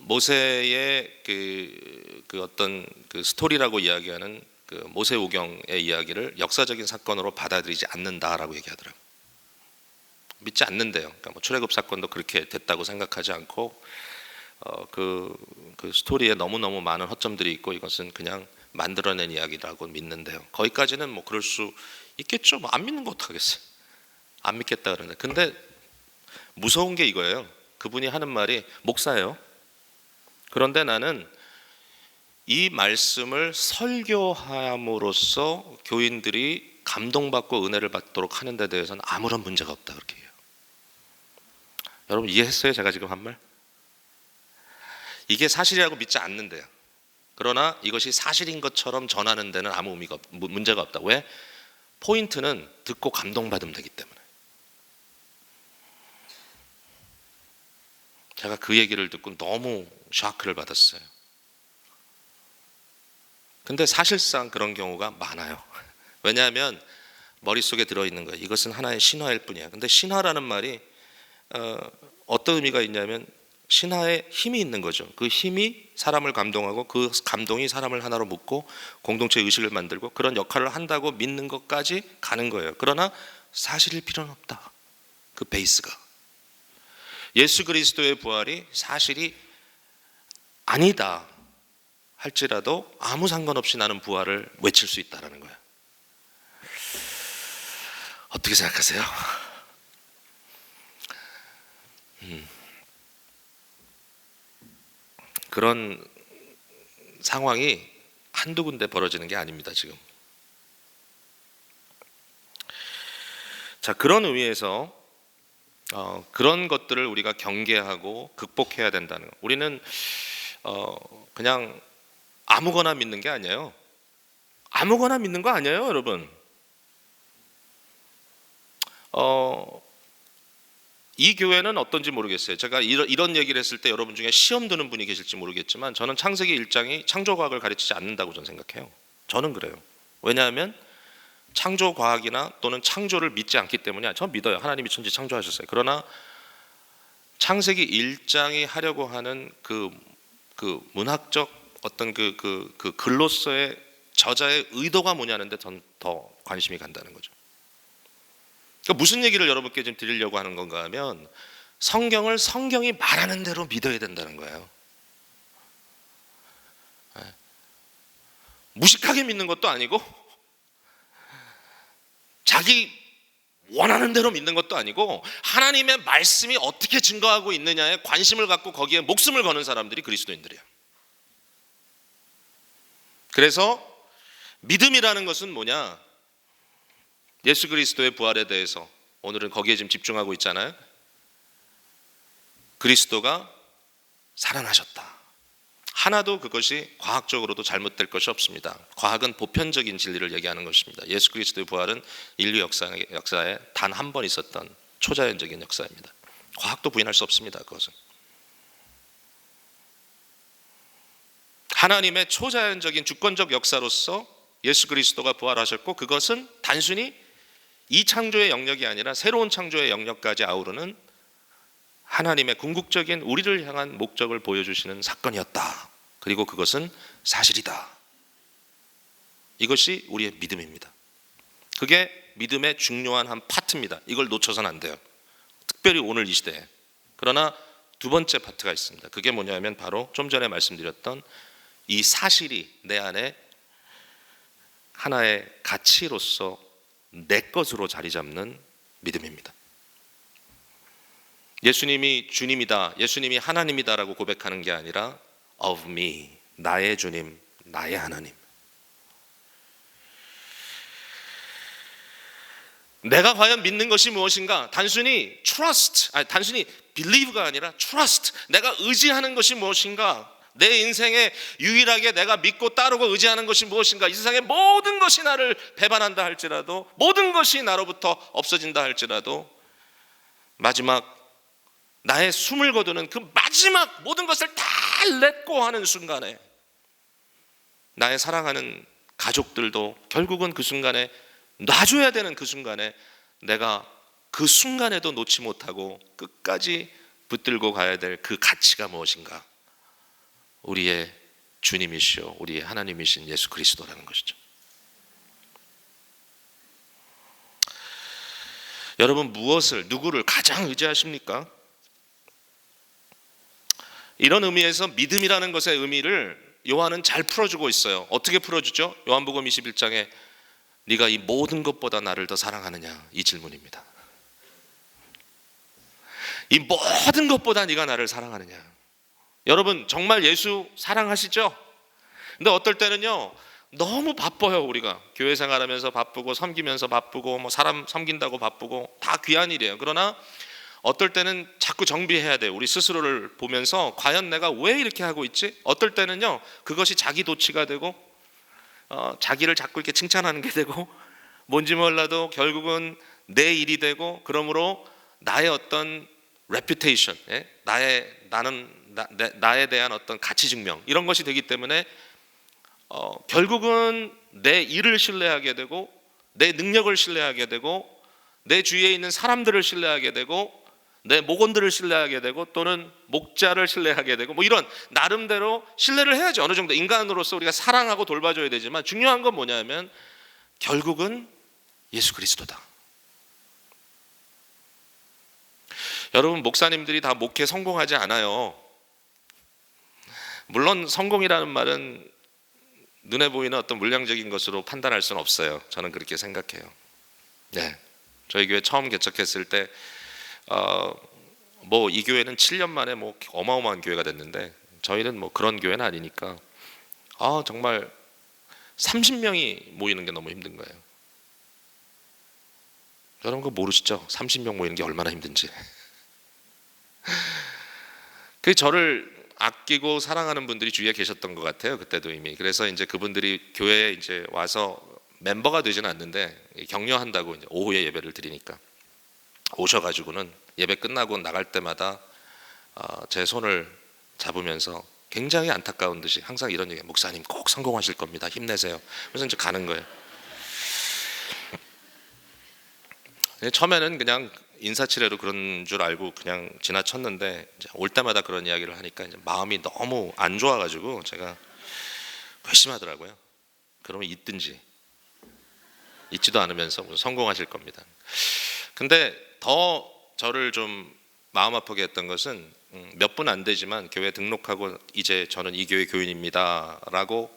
모세의 그 어떤 그 스토리라고 이야기하는 그 모세오경의 이야기를 역사적인 사건으로 받아들이지 않는다라고 얘기하더라고요. 믿지 않는데요. 그러니까 뭐 출애굽 사건도 그렇게 됐다고 생각하지 않고 그 스토리에 너무너무 많은 허점들이 있고 이것은 그냥 만들어낸 이야기라고 믿는데요. 거기까지는 뭐 그럴 수 있겠죠. 뭐 안 믿는 거 어떡하겠어요. 안 믿겠다 그러는데, 근데 무서운 게 이거예요. 그분이 하는 말이, 목사예요. 그런데 나는 이 말씀을 설교함으로써 교인들이 감동받고 은혜를 받도록 하는 데 대해서는 아무런 문제가 없다, 그렇게 해요. 여러분 이해했어요? 제가 지금 한 말? 이게 사실이라고 믿지 않는데요. 그러나 이것이 사실인 것처럼 전하는 데는 아무 문제가 없다. 왜? 포인트는 듣고 감동받으면 되기 때문에. 제가 그 얘기를 듣고 너무 샤크를 받았어요. 근데 사실상 그런 경우가 많아요. 왜냐하면 머릿속에 들어있는 거예요. 이것은 하나의 신화일 뿐이야. 근데 신화라는 말이 어떤 의미가 있냐면 신화에 힘이 있는 거죠. 그 힘이 사람을 감동하고 그 감동이 사람을 하나로 묶고 공동체 의식을 만들고 그런 역할을 한다고 믿는 것까지 가는 거예요. 그러나 사실일 필요는 없다. 그 베이스가. 예수 그리스도의 부활이 사실이 아니다 할지라도 아무 상관없이 나는 부활을 외칠 수 있다는 거예요. 어떻게 생각하세요? 그런 상황이 한두 군데 벌어지는 게 아닙니다, 지금. 자, 그런 의미에서 그런 것들을 우리가 경계하고 극복해야 된다는 거. 우리는 그냥 아무거나 믿는 게 아니에요. 아무거나 믿는 거 아니에요, 여러분. 이 교회는 어떤지 모르겠어요. 제가 이런 얘기를 했을 때 여러분 중에 시험 드는 분이 계실지 모르겠지만 저는 창세기 1장이 창조과학을 가르치지 않는다고 저는 생각해요. 저는 그래요. 왜냐하면 창조과학이나 또는 창조를 믿지 않기 때문이야. 저 믿어요. 하나님이 천지 창조하셨어요. 그러나 창세기 1장이 하려고 하는 그 문학적 어떤 그 글로서의 저자의 의도가 뭐냐는데 전 더 관심이 간다는 거죠. 그러니까 무슨 얘기를 여러분께 좀 드리려고 하는 건가 하면 성경을 성경이 말하는 대로 믿어야 된다는 거예요. 무식하게 믿는 것도 아니고 자기 원하는 대로 믿는 것도 아니고 하나님의 말씀이 어떻게 증거하고 있느냐에 관심을 갖고 거기에 목숨을 거는 사람들이 그리스도인들이에요. 그래서 믿음이라는 것은 뭐냐? 예수 그리스도의 부활에 대해서 오늘은 거기에 지금 집중하고 있잖아요. 그리스도가 살아나셨다. 하나도 그것이 과학적으로도 잘못될 것이 없습니다. 과학은 보편적인 진리를 얘기하는 것입니다. 예수 그리스도의 부활은 인류 역사에 단 한 번 있었던 초자연적인 역사입니다. 과학도 부인할 수 없습니다. 그것은 하나님의 초자연적인 주권적 역사로서 예수 그리스도가 부활하셨고 그것은 단순히 이 창조의 영역이 아니라 새로운 창조의 영역까지 아우르는 하나님의 궁극적인 우리를 향한 목적을 보여주시는 사건이었다. 그리고 그것은 사실이다. 이것이 우리의 믿음입니다. 그게 믿음의 중요한 한 파트입니다. 이걸 놓쳐서는 안 돼요. 특별히 오늘 이 시대에. 그러나 두 번째 파트가 있습니다. 그게 뭐냐면 바로 좀 전에 말씀드렸던 이 사실이 내 안에 하나의 가치로서 내 것으로 자리 잡는 믿음입니다. 예수님이 주님이다, 예수님이 하나님이다라고 고백하는 게 아니라 of me, 나의 주님, 나의 하나님. 내가 과연 믿는 것이 무엇인가? 단순히 단순히 believe가 아니라 trust. 내가 의지하는 것이 무엇인가? 내 인생에 유일하게 내가 믿고 따르고 의지하는 것이 무엇인가? 이 세상의 모든 것이 나를 배반한다 할지라도, 모든 것이 나로부터 없어진다 할지라도 마지막 나의 숨을 거두는 그 마지막 모든 것을 다 렛고 하는 순간에 나의 사랑하는 가족들도 결국은 그 순간에 놔줘야 되는 그 순간에 내가 그 순간에도 놓지 못하고 끝까지 붙들고 가야 될 그 가치가 무엇인가? 우리의 주님이시오, 우리의 하나님이신 예수 그리스도라는 것이죠. 여러분 누구를 가장 의지하십니까? 이런 의미에서 믿음이라는 것의 의미를 요한은 잘 풀어주고 있어요. 어떻게 풀어주죠? 요한복음 21장에 네가 이 모든 것보다 나를 더 사랑하느냐? 이 질문입니다. 이 모든 것보다 네가 나를 사랑하느냐? 여러분 정말 예수 사랑하시죠? 근데 어떨 때는요 너무 바빠요. 우리가 교회 생활하면서 바쁘고 섬기면서 바쁘고 뭐 사람 섬긴다고 바쁘고 다 귀한 일이에요. 그러나 어떨 때는 자꾸 정비해야 돼요. 우리 스스로를 보면서 과연 내가 왜 이렇게 하고 있지? 어떨 때는요 그것이 자기 도취가 되고 자기를 자꾸 이렇게 칭찬하는 게 되고 뭔지 몰라도 결국은 내 일이 되고 그러므로 나의 어떤 reputation, 나에 대한 어떤 가치 증명 이런 것이 되기 때문에 결국은 내 일을 신뢰하게 되고 내 능력을 신뢰하게 되고 내 주위에 있는 사람들을 신뢰하게 되고 내 목원들을 신뢰하게 되고 또는 목자를 신뢰하게 되고 뭐 이런 나름대로 신뢰를 해야지. 어느 정도 인간으로서 우리가 사랑하고 돌봐줘야 되지만 중요한 건 뭐냐면 결국은 예수 그리스도다. 여러분, 목사님들이 다 목회 성공하지 않아요. 물론 성공이라는 말은 눈에 보이는 어떤 물량적인 것으로 판단할 수는 없어요. 저는 그렇게 생각해요. 네, 저희 교회 처음 개척했을 때 뭐 이 교회는 7년 만에 뭐 어마어마한 교회가 됐는데 저희는 뭐 그런 교회는 아니니까 정말 30명이 모이는 게 너무 힘든 거예요. 여러분 그거 모르시죠? 30명 모이는 게 얼마나 힘든지. 그 저를 아끼고 사랑하는 분들이 주위에 계셨던 것 같아요. 그때도 이미. 그래서 이제 그분들이 교회에 이제 와서 멤버가 되지는 않는데 격려한다고 이제 오후에 예배를 드리니까 오셔가지고는 예배 끝나고 나갈 때마다 제 손을 잡으면서 굉장히 안타까운 듯이 항상 이런 얘기, 목사님 꼭 성공하실 겁니다. 힘내세요. 그래서 이제 가는 거예요. 처음에는 그냥 인사치레로 그런 줄 알고 그냥 지나쳤는데 이제 올 때마다 그런 이야기를 하니까 이제 마음이 너무 안 좋아가지고 제가 괘씸하더라고요. 그러면 있든지 있지도 않으면서 성공하실 겁니다. 근데 더 저를 좀 마음 아프게 했던 것은 몇 분 안 되지만 교회 등록하고 이제 저는 이 교회 교인입니다 라고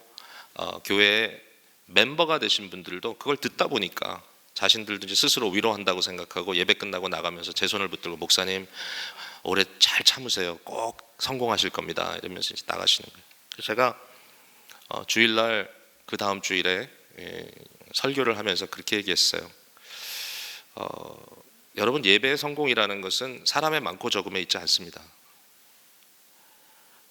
교회에 멤버가 되신 분들도 그걸 듣다 보니까 자신들도 이제 스스로 위로한다고 생각하고 예배 끝나고 나가면서 제 손을 붙들고 목사님 올해 잘 참으세요. 꼭 성공하실 겁니다. 이러면서 이제 나가시는 거예요. 그래서 제가 주일날 그 다음 주일에 설교를 하면서 그렇게 얘기했어요. 여러분, 예배의 성공이라는 것은 사람의 많고 적음에 있지 않습니다.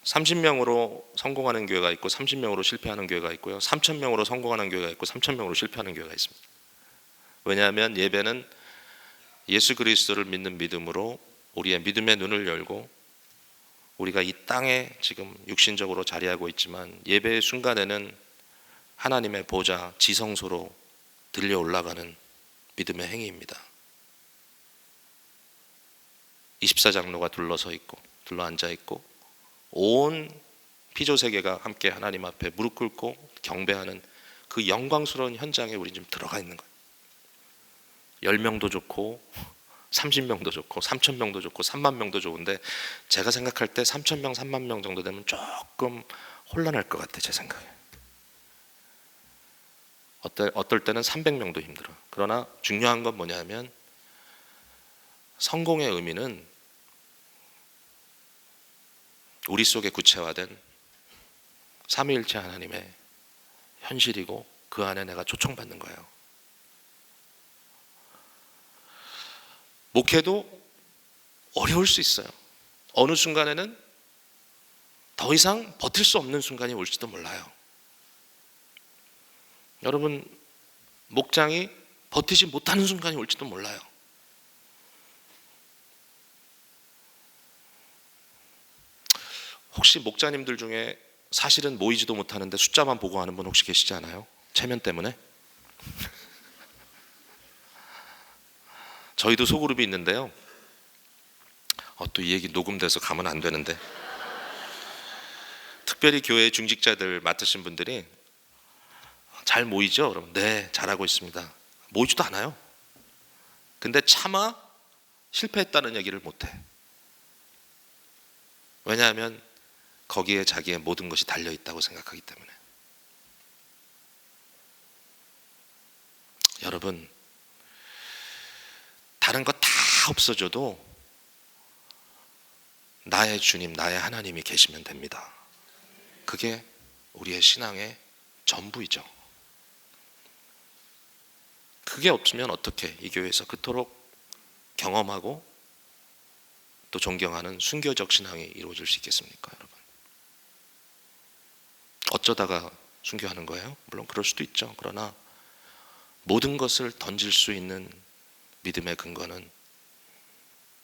30명으로 성공하는 교회가 있고 30명으로 실패하는 교회가 있고요. 3,000명으로 성공하는 교회가 있고 3,000명으로 실패하는 교회가 있습니다. 왜냐하면 예배는 예수 그리스도를 믿는 믿음으로 우리의 믿음의 눈을 열고 우리가 이 땅에 지금 육신적으로 자리하고 있지만 예배의 순간에는 하나님의 보좌 지성소로 들려 올라가는 믿음의 행위입니다. 24장로가 둘러서 있고 둘러 앉아 있고 온 피조 세계가 함께 하나님 앞에 무릎 꿇고 경배하는 그 영광스러운 현장에 우리 지금 들어가 있는 거예요. 10명도 좋고 30명도 좋고 3,000명도 좋고 3만 명도 좋은데 제가 생각할 때 3,000명 3만 명 정도 되면 조금 혼란할 것 같아요. 제 생각에. 어떨 때는 300명도 힘들어. 그러나 중요한 건 뭐냐면 성공의 의미는 우리 속에 구체화된 삼위일체 하나님의 현실이고 그 안에 내가 초청받는 거예요. 목회도 어려울 수 있어요. 어느 순간에는 더 이상 버틸 수 없는 순간이 올지도 몰라요. 여러분, 목장이 버티지 못하는 순간이 올지도 몰라요. 혹시 목자님들 중에 사실은 모이지도 못하는데 숫자만 보고하는 분 혹시 계시지 않아요? 체면 때문에? 저희도 소그룹이 있는데요. 또 이 얘기 녹음돼서 가면 안 되는데. 특별히 교회 중직자들 맡으신 분들이 잘 모이죠? 그럼 네, 잘하고 있습니다. 모이지도 않아요. 근데 차마 실패했다는 얘기를 못해. 왜냐하면 거기에 자기의 모든 것이 달려있다고 생각하기 때문에. 여러분, 다른 거 다 없어져도 나의 주님, 나의 하나님이 계시면 됩니다. 그게 우리의 신앙의 전부이죠. 그게 없으면 어떻게 이 교회에서 그토록 경험하고 또 존경하는 순교적 신앙이 이루어질 수 있겠습니까, 여러분? 어쩌다가 순교하는 거예요? 물론 그럴 수도 있죠. 그러나 모든 것을 던질 수 있는 믿음의 근거는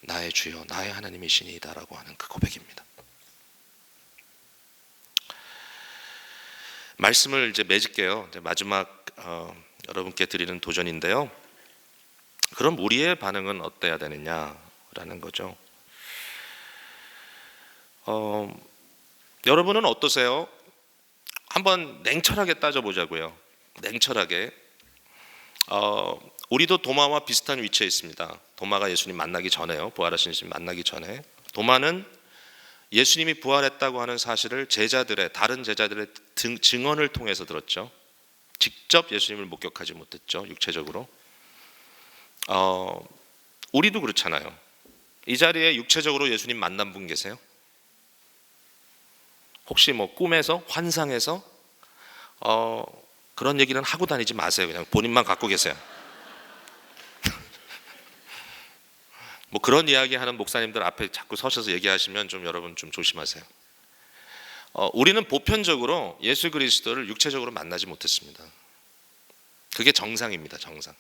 나의 주여, 나의 하나님이시니이다라고 하는 그 고백입니다. 말씀을 이제 맺을게요. 이제 마지막 여러분께 드리는 도전인데요. 그럼 우리의 반응은 어때야 되느냐라는 거죠. 여러분은 어떠세요? 한번 냉철하게 따져보자고요. 냉철하게. 우리도 도마와 비슷한 위치에 있습니다. 도마가 예수님 만나기 전에요. 부활하신 예수님 만나기 전에. 도마는 예수님이 부활했다고 하는 사실을 다른 제자들의 증언을 통해서 들었죠. 직접 예수님을 목격하지 못했죠. 육체적으로. 우리도 그렇잖아요. 이 자리에 육체적으로 예수님 만난 분 계세요? 혹시 뭐 꿈에서, 환상에서 그런 얘기는 하고 다니지 마세요. 그냥 본인만 갖고 계세요. 뭐 그런 이야기 하는 목사님들 앞에 자꾸 서셔서 얘기하시면 좀 여러분 좀 조심하세요. 우리는 보편적으로 예수 그리스도를 육체적으로 만나지 못했습니다. 그게 정상입니다. 정상.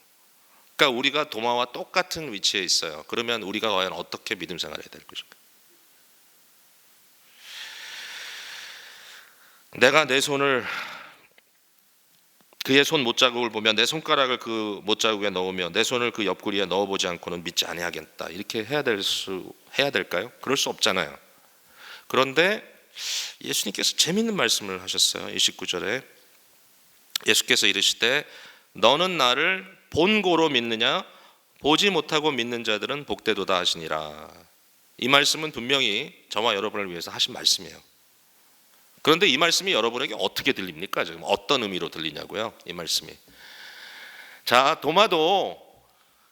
그러니까 우리가 도마와 똑같은 위치에 있어요. 그러면 우리가 과연 어떻게 믿음 생활을 해야 될 것인가? 내가 내 손을 그의 손 못자국을 보며 내 손가락을 그 못자국에 넣으며 내 손을 그 옆구리에 넣어보지 않고는 믿지 아니하겠다. 이렇게 해야 될까요? 그럴 수 없잖아요. 그런데 예수님께서 재밌는 말씀을 하셨어요. 29절에 예수께서 이르시되 너는 나를 본고로 믿느냐 보지 못하고 믿는 자들은 복되도다 하시니라. 이 말씀은 분명히 저와 여러분을 위해서 하신 말씀이에요. 그런데 이 말씀이 여러분에게 어떻게 들립니까? 지금 어떤 의미로 들리냐고요? 이 말씀이. 자, 도마도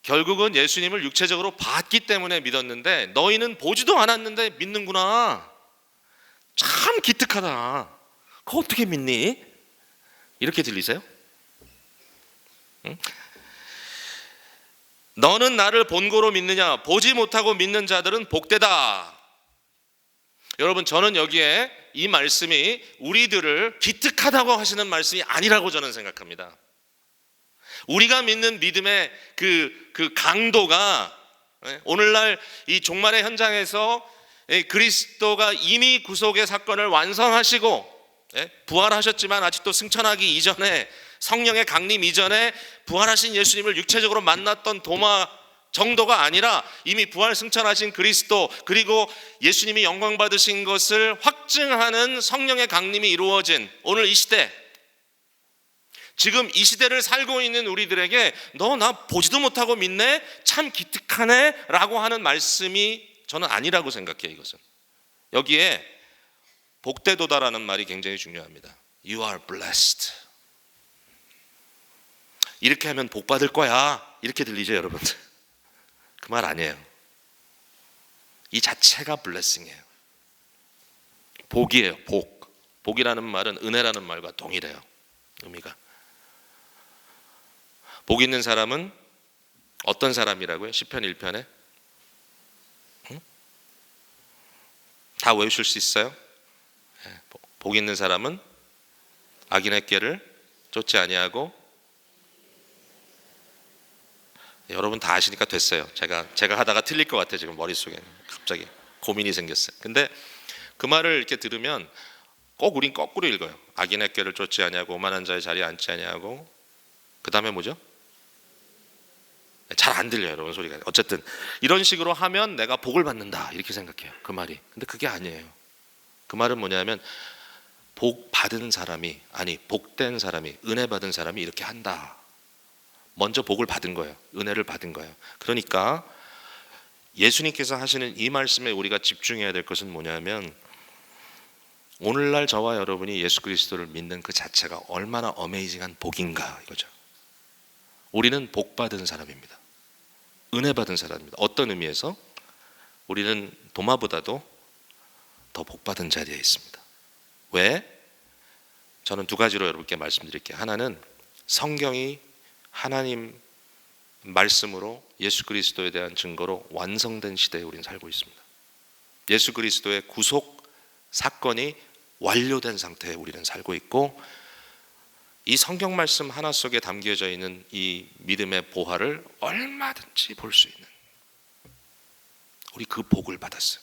결국은 예수님을 육체적으로 봤기 때문에 믿었는데 너희는 보지도 않았는데 믿는구나. 참 기특하다. 그거 어떻게 믿니? 이렇게 들리세요? 응? 너는 나를 본고로 믿느냐? 보지 못하고 믿는 자들은 복되다. 여러분, 저는 여기에 이 말씀이 우리들을 기특하다고 하시는 말씀이 아니라고 저는 생각합니다. 우리가 믿는 믿음의 그 강도가 오늘날 이 종말의 현장에서 그리스도가 이미 구속의 사건을 완성하시고 부활하셨지만 아직도 승천하기 이전에, 성령의 강림 이전에 부활하신 예수님을 육체적으로 만났던 도마 정도가 아니라 이미 부활 승천하신 그리스도, 그리고 예수님이 영광 받으신 것을 확증하는 성령의 강림이 이루어진 오늘 이 시대, 지금 이 시대를 살고 있는 우리들에게 너 나 보지도 못하고 믿네? 참 기특하네? 라고 하는 말씀이 저는 아니라고 생각해요. 이것은 여기에 복되도다라는 말이 굉장히 중요합니다. You are blessed. 이렇게 하면 복 받을 거야, 이렇게 들리죠 여러분? 그 말 아니에요. 이 자체가 블레싱이에요. 복이에요. 복이라는 말은 은혜라는 말과 동일해요. 의미가. 복 있는 사람은 어떤 사람이라고요? 시편 1편에 다 외우실 수 있어요? 복 있는 사람은 악인의 꾀를 쫓지 아니하고, 여러분 다 아시니까 됐어요. 제가 하다가 틀릴 것 같아요. 지금 머릿속에 갑자기 고민이 생겼어요. 근데 그 말을 이렇게 들으면 꼭 우린 거꾸로 읽어요. 악인의 꾀를 쫓지 아니하고 오만한 자의 자리에 앉지 아니하고, 그 다음에 뭐죠? 잘 안 들려요 여러분 소리가. 어쨌든 이런 식으로 하면 내가 복을 받는다 이렇게 생각해요. 그 말이. 근데 그게 아니에요. 그 말은 뭐냐면 복 받은 사람이, 아니 복된 사람이, 은혜 받은 사람이 이렇게 한다. 먼저 복을 받은 거예요. 은혜를 받은 거예요. 그러니까 예수님께서 하시는 이 말씀에 우리가 집중해야 될 것은 뭐냐면, 오늘날 저와 여러분이 예수 그리스도를 믿는 그 자체가 얼마나 어메이징한 복인가 이거죠. 우리는 복 받은 사람입니다. 은혜 받은 사람입니다. 어떤 의미에서? 우리는 도마보다도 더 복 받은 자리에 있습니다. 왜? 저는 두 가지로 여러분께 말씀드릴게요. 하나는 성경이 하나님 말씀으로 예수 그리스도에 대한 증거로 완성된 시대에 우리는 살고 있습니다. 예수 그리스도의 구속 사건이 완료된 상태에 우리는 살고 있고, 이 성경 말씀 하나 속에 담겨져 있는 이 믿음의 보화를 얼마든지 볼 수 있는, 우리 그 복을 받았어요.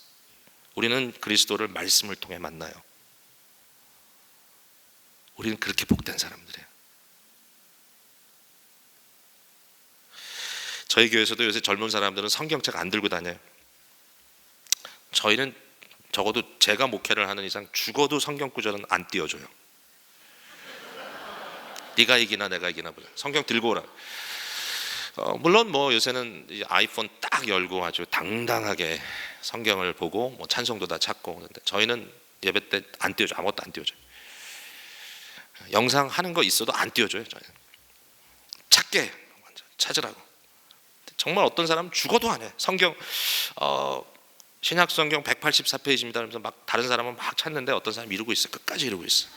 우리는 그리스도를 말씀을 통해 만나요. 우리는 그렇게 복된 사람들이에요. 저희 교회에서도 요새 젊은 사람들은 성경책 안 들고 다녀요. 저희는 적어도 제가 목회를 하는 이상 죽어도 성경 구절은 안 띄워줘요. 네가 이기나 내가 이기나 보자. 성경 들고 오라. 물론 뭐 요새는 아이폰 딱 열고 아주 당당하게 성경을 보고 뭐 찬송도 다 찾고 그런데 저희는 예배 때 안 띄워줘. 아무것도 안 띄워줘요. 영상 하는 거 있어도 안 띄워줘요. 저희는 찾게 찾으라고. 정말 어떤 사람은 죽어도 안 해. 성경 신약 성경 184페이지입니다. 그러면서 막 다른 사람은 막 찾는데 어떤 사람이 이러고 있어. 끝까지 이러고 있어.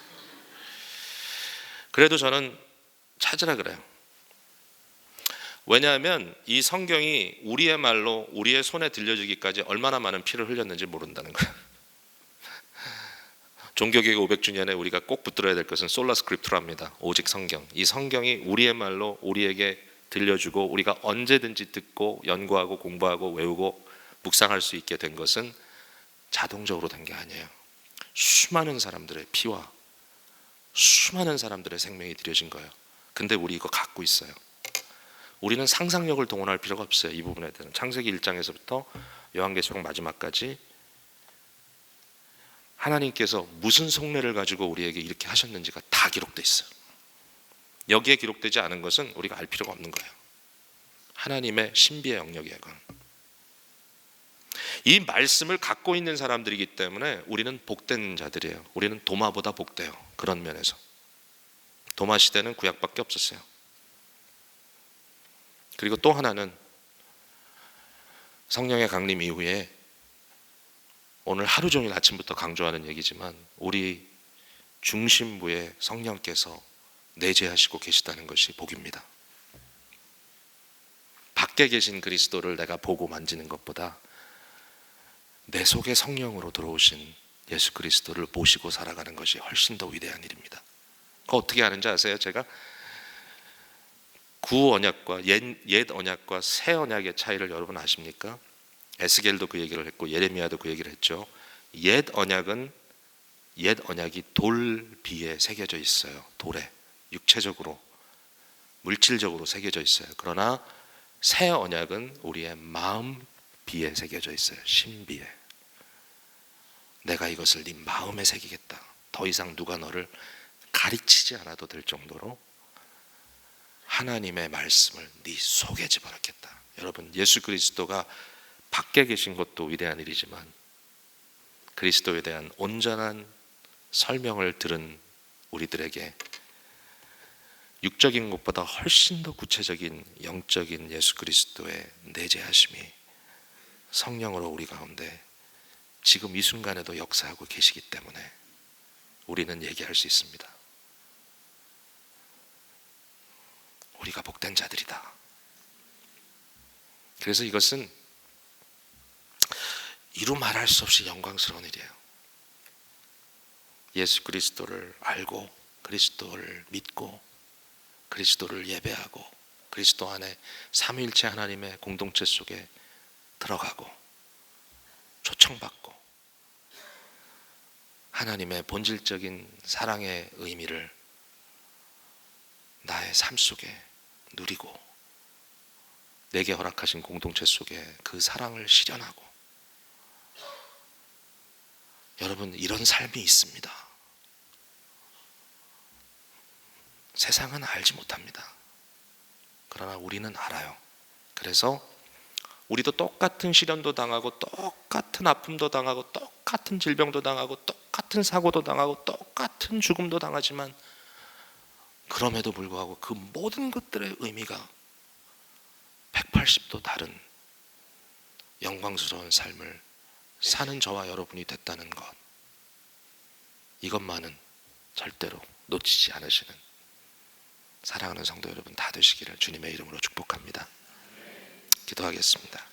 그래도 저는 찾으라 그래요. 왜냐하면 이 성경이 우리의 말로 우리의 손에 들려주기까지 얼마나 많은 피를 흘렸는지 모른다는 거예요. 종교개혁 500주년에 우리가 꼭 붙들어야 될 것은 솔라 스크립투라입니다. 오직 성경. 이 성경이 우리의 말로 우리에게 들려주고 우리가 언제든지 듣고 연구하고 공부하고 외우고 묵상할 수 있게 된 것은 자동적으로 된 게 아니에요. 수많은 사람들의 피와 수많은 사람들의 생명이 들여진 거예요. 근데 우리 이거 갖고 있어요. 우리는 상상력을 동원할 필요가 없어요. 이 부분에 대해서는 창세기 1장에서부터 요한계시록 마지막까지 하나님께서 무슨 속내를 가지고 우리에게 이렇게 하셨는지가 다 기록되어 있어요. 여기에 기록되지 않은 것은 우리가 알 필요가 없는 거예요. 하나님의 신비의 영역이에요. 그건. 이 말씀을 갖고 있는 사람들이기 때문에 우리는 복된 자들이에요. 우리는 도마보다 복돼요. 그런 면에서 도마 시대는 구약밖에 없었어요. 그리고 또 하나는 성령의 강림 이후에 오늘 하루 종일 아침부터 강조하는 얘기지만 우리 중심부에 성령께서 내재하시고 계시다는 것이 복입니다. 밖에 계신 그리스도를 내가 보고 만지는 것보다 내 속에 성령으로 들어오신 예수 그리스도를 모시고 살아가는 것이 훨씬 더 위대한 일입니다. 그거 어떻게 아는지 아세요? 제가 구 언약과 옛 언약과 새 언약의 차이를 여러분 아십니까? 에스겔도 그 얘기를 했고 예레미야도 그 얘기를 했죠. 옛 언약이 돌비에 새겨져 있어요. 돌에 육체적으로 물질적으로 새겨져 있어요. 그러나 새 언약은 우리의 마음 비에 새겨져 있어요. 신비에. 내가 이것을 네 마음에 새기겠다. 더 이상 누가 너를 가르치지 않아도 될 정도로 하나님의 말씀을 네 속에 집어넣겠다. 여러분, 예수 그리스도가 밖에 계신 것도 위대한 일이지만 그리스도에 대한 온전한 설명을 들은 우리들에게 육적인 것보다 훨씬 더 구체적인 영적인 예수 그리스도의 내재하심이 성령으로 우리 가운데 지금 이 순간에도 역사하고 계시기 때문에 우리는 얘기할 수 있습니다. 우리가 복된 자들이다. 그래서 이것은 이루 말할 수 없이 영광스러운 일이에요. 예수 그리스도를 알고 그리스도를 믿고 그리스도를 예배하고 그리스도 안에 삼위일체 하나님의 공동체 속에 들어가고 초청받고 하나님의 본질적인 사랑의 의미를 나의 삶 속에 누리고 내게 허락하신 공동체 속에 그 사랑을 실현하고 여러분 이런 삶이 있습니다. 세상은 알지 못합니다. 그러나 우리는 알아요. 그래서 우리도 똑같은 시련도 당하고 똑같은 아픔도 당하고 똑같은 질병도 당하고 똑같은 사고도 당하고 똑같은 죽음도 당하지만 그럼에도 불구하고 그 모든 것들의 의미가 180도 다른 영광스러운 삶을 사는 저와 여러분이 됐다는 것, 이것만은 절대로 놓치지 않으시는 사랑하는 성도 여러분 다 되시기를 주님의 이름으로 축복합니다. 기도하겠습니다.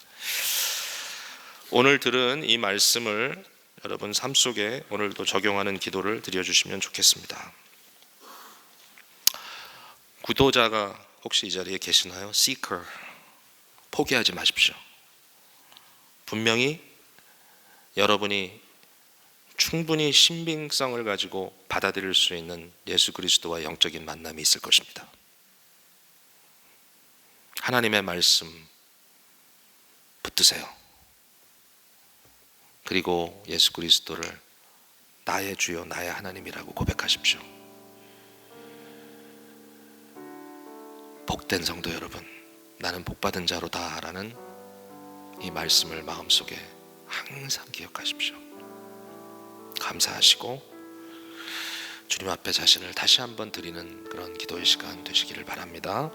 오늘 들은 이 말씀을 여러분 삶 속에 오늘도 적용하는 기도를 드려주시면 좋겠습니다. 구도자가 혹시 이 자리에 계시나요? Seeker, 포기하지 마십시오. 분명히 여러분이 충분히 신빙성을 가지고 받아들일 수 있는 예수 그리스도와 영적인 만남이 있을 것입니다. 하나님의 말씀 붙드세요. 그리고 예수 그리스도를 나의 주요 나의 하나님이라고 고백하십시오. 복된 성도 여러분, 나는 복받은 자로다라는 이 말씀을 마음속에 항상 기억하십시오. 감사하시고 주님 앞에 자신을 다시 한번 드리는 그런 기도의 시간 되시기를 바랍니다.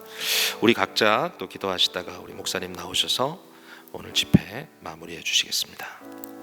우리 각자 또 기도하시다가 우리 목사님 나오셔서 오늘 집회 마무리해 주시겠습니다.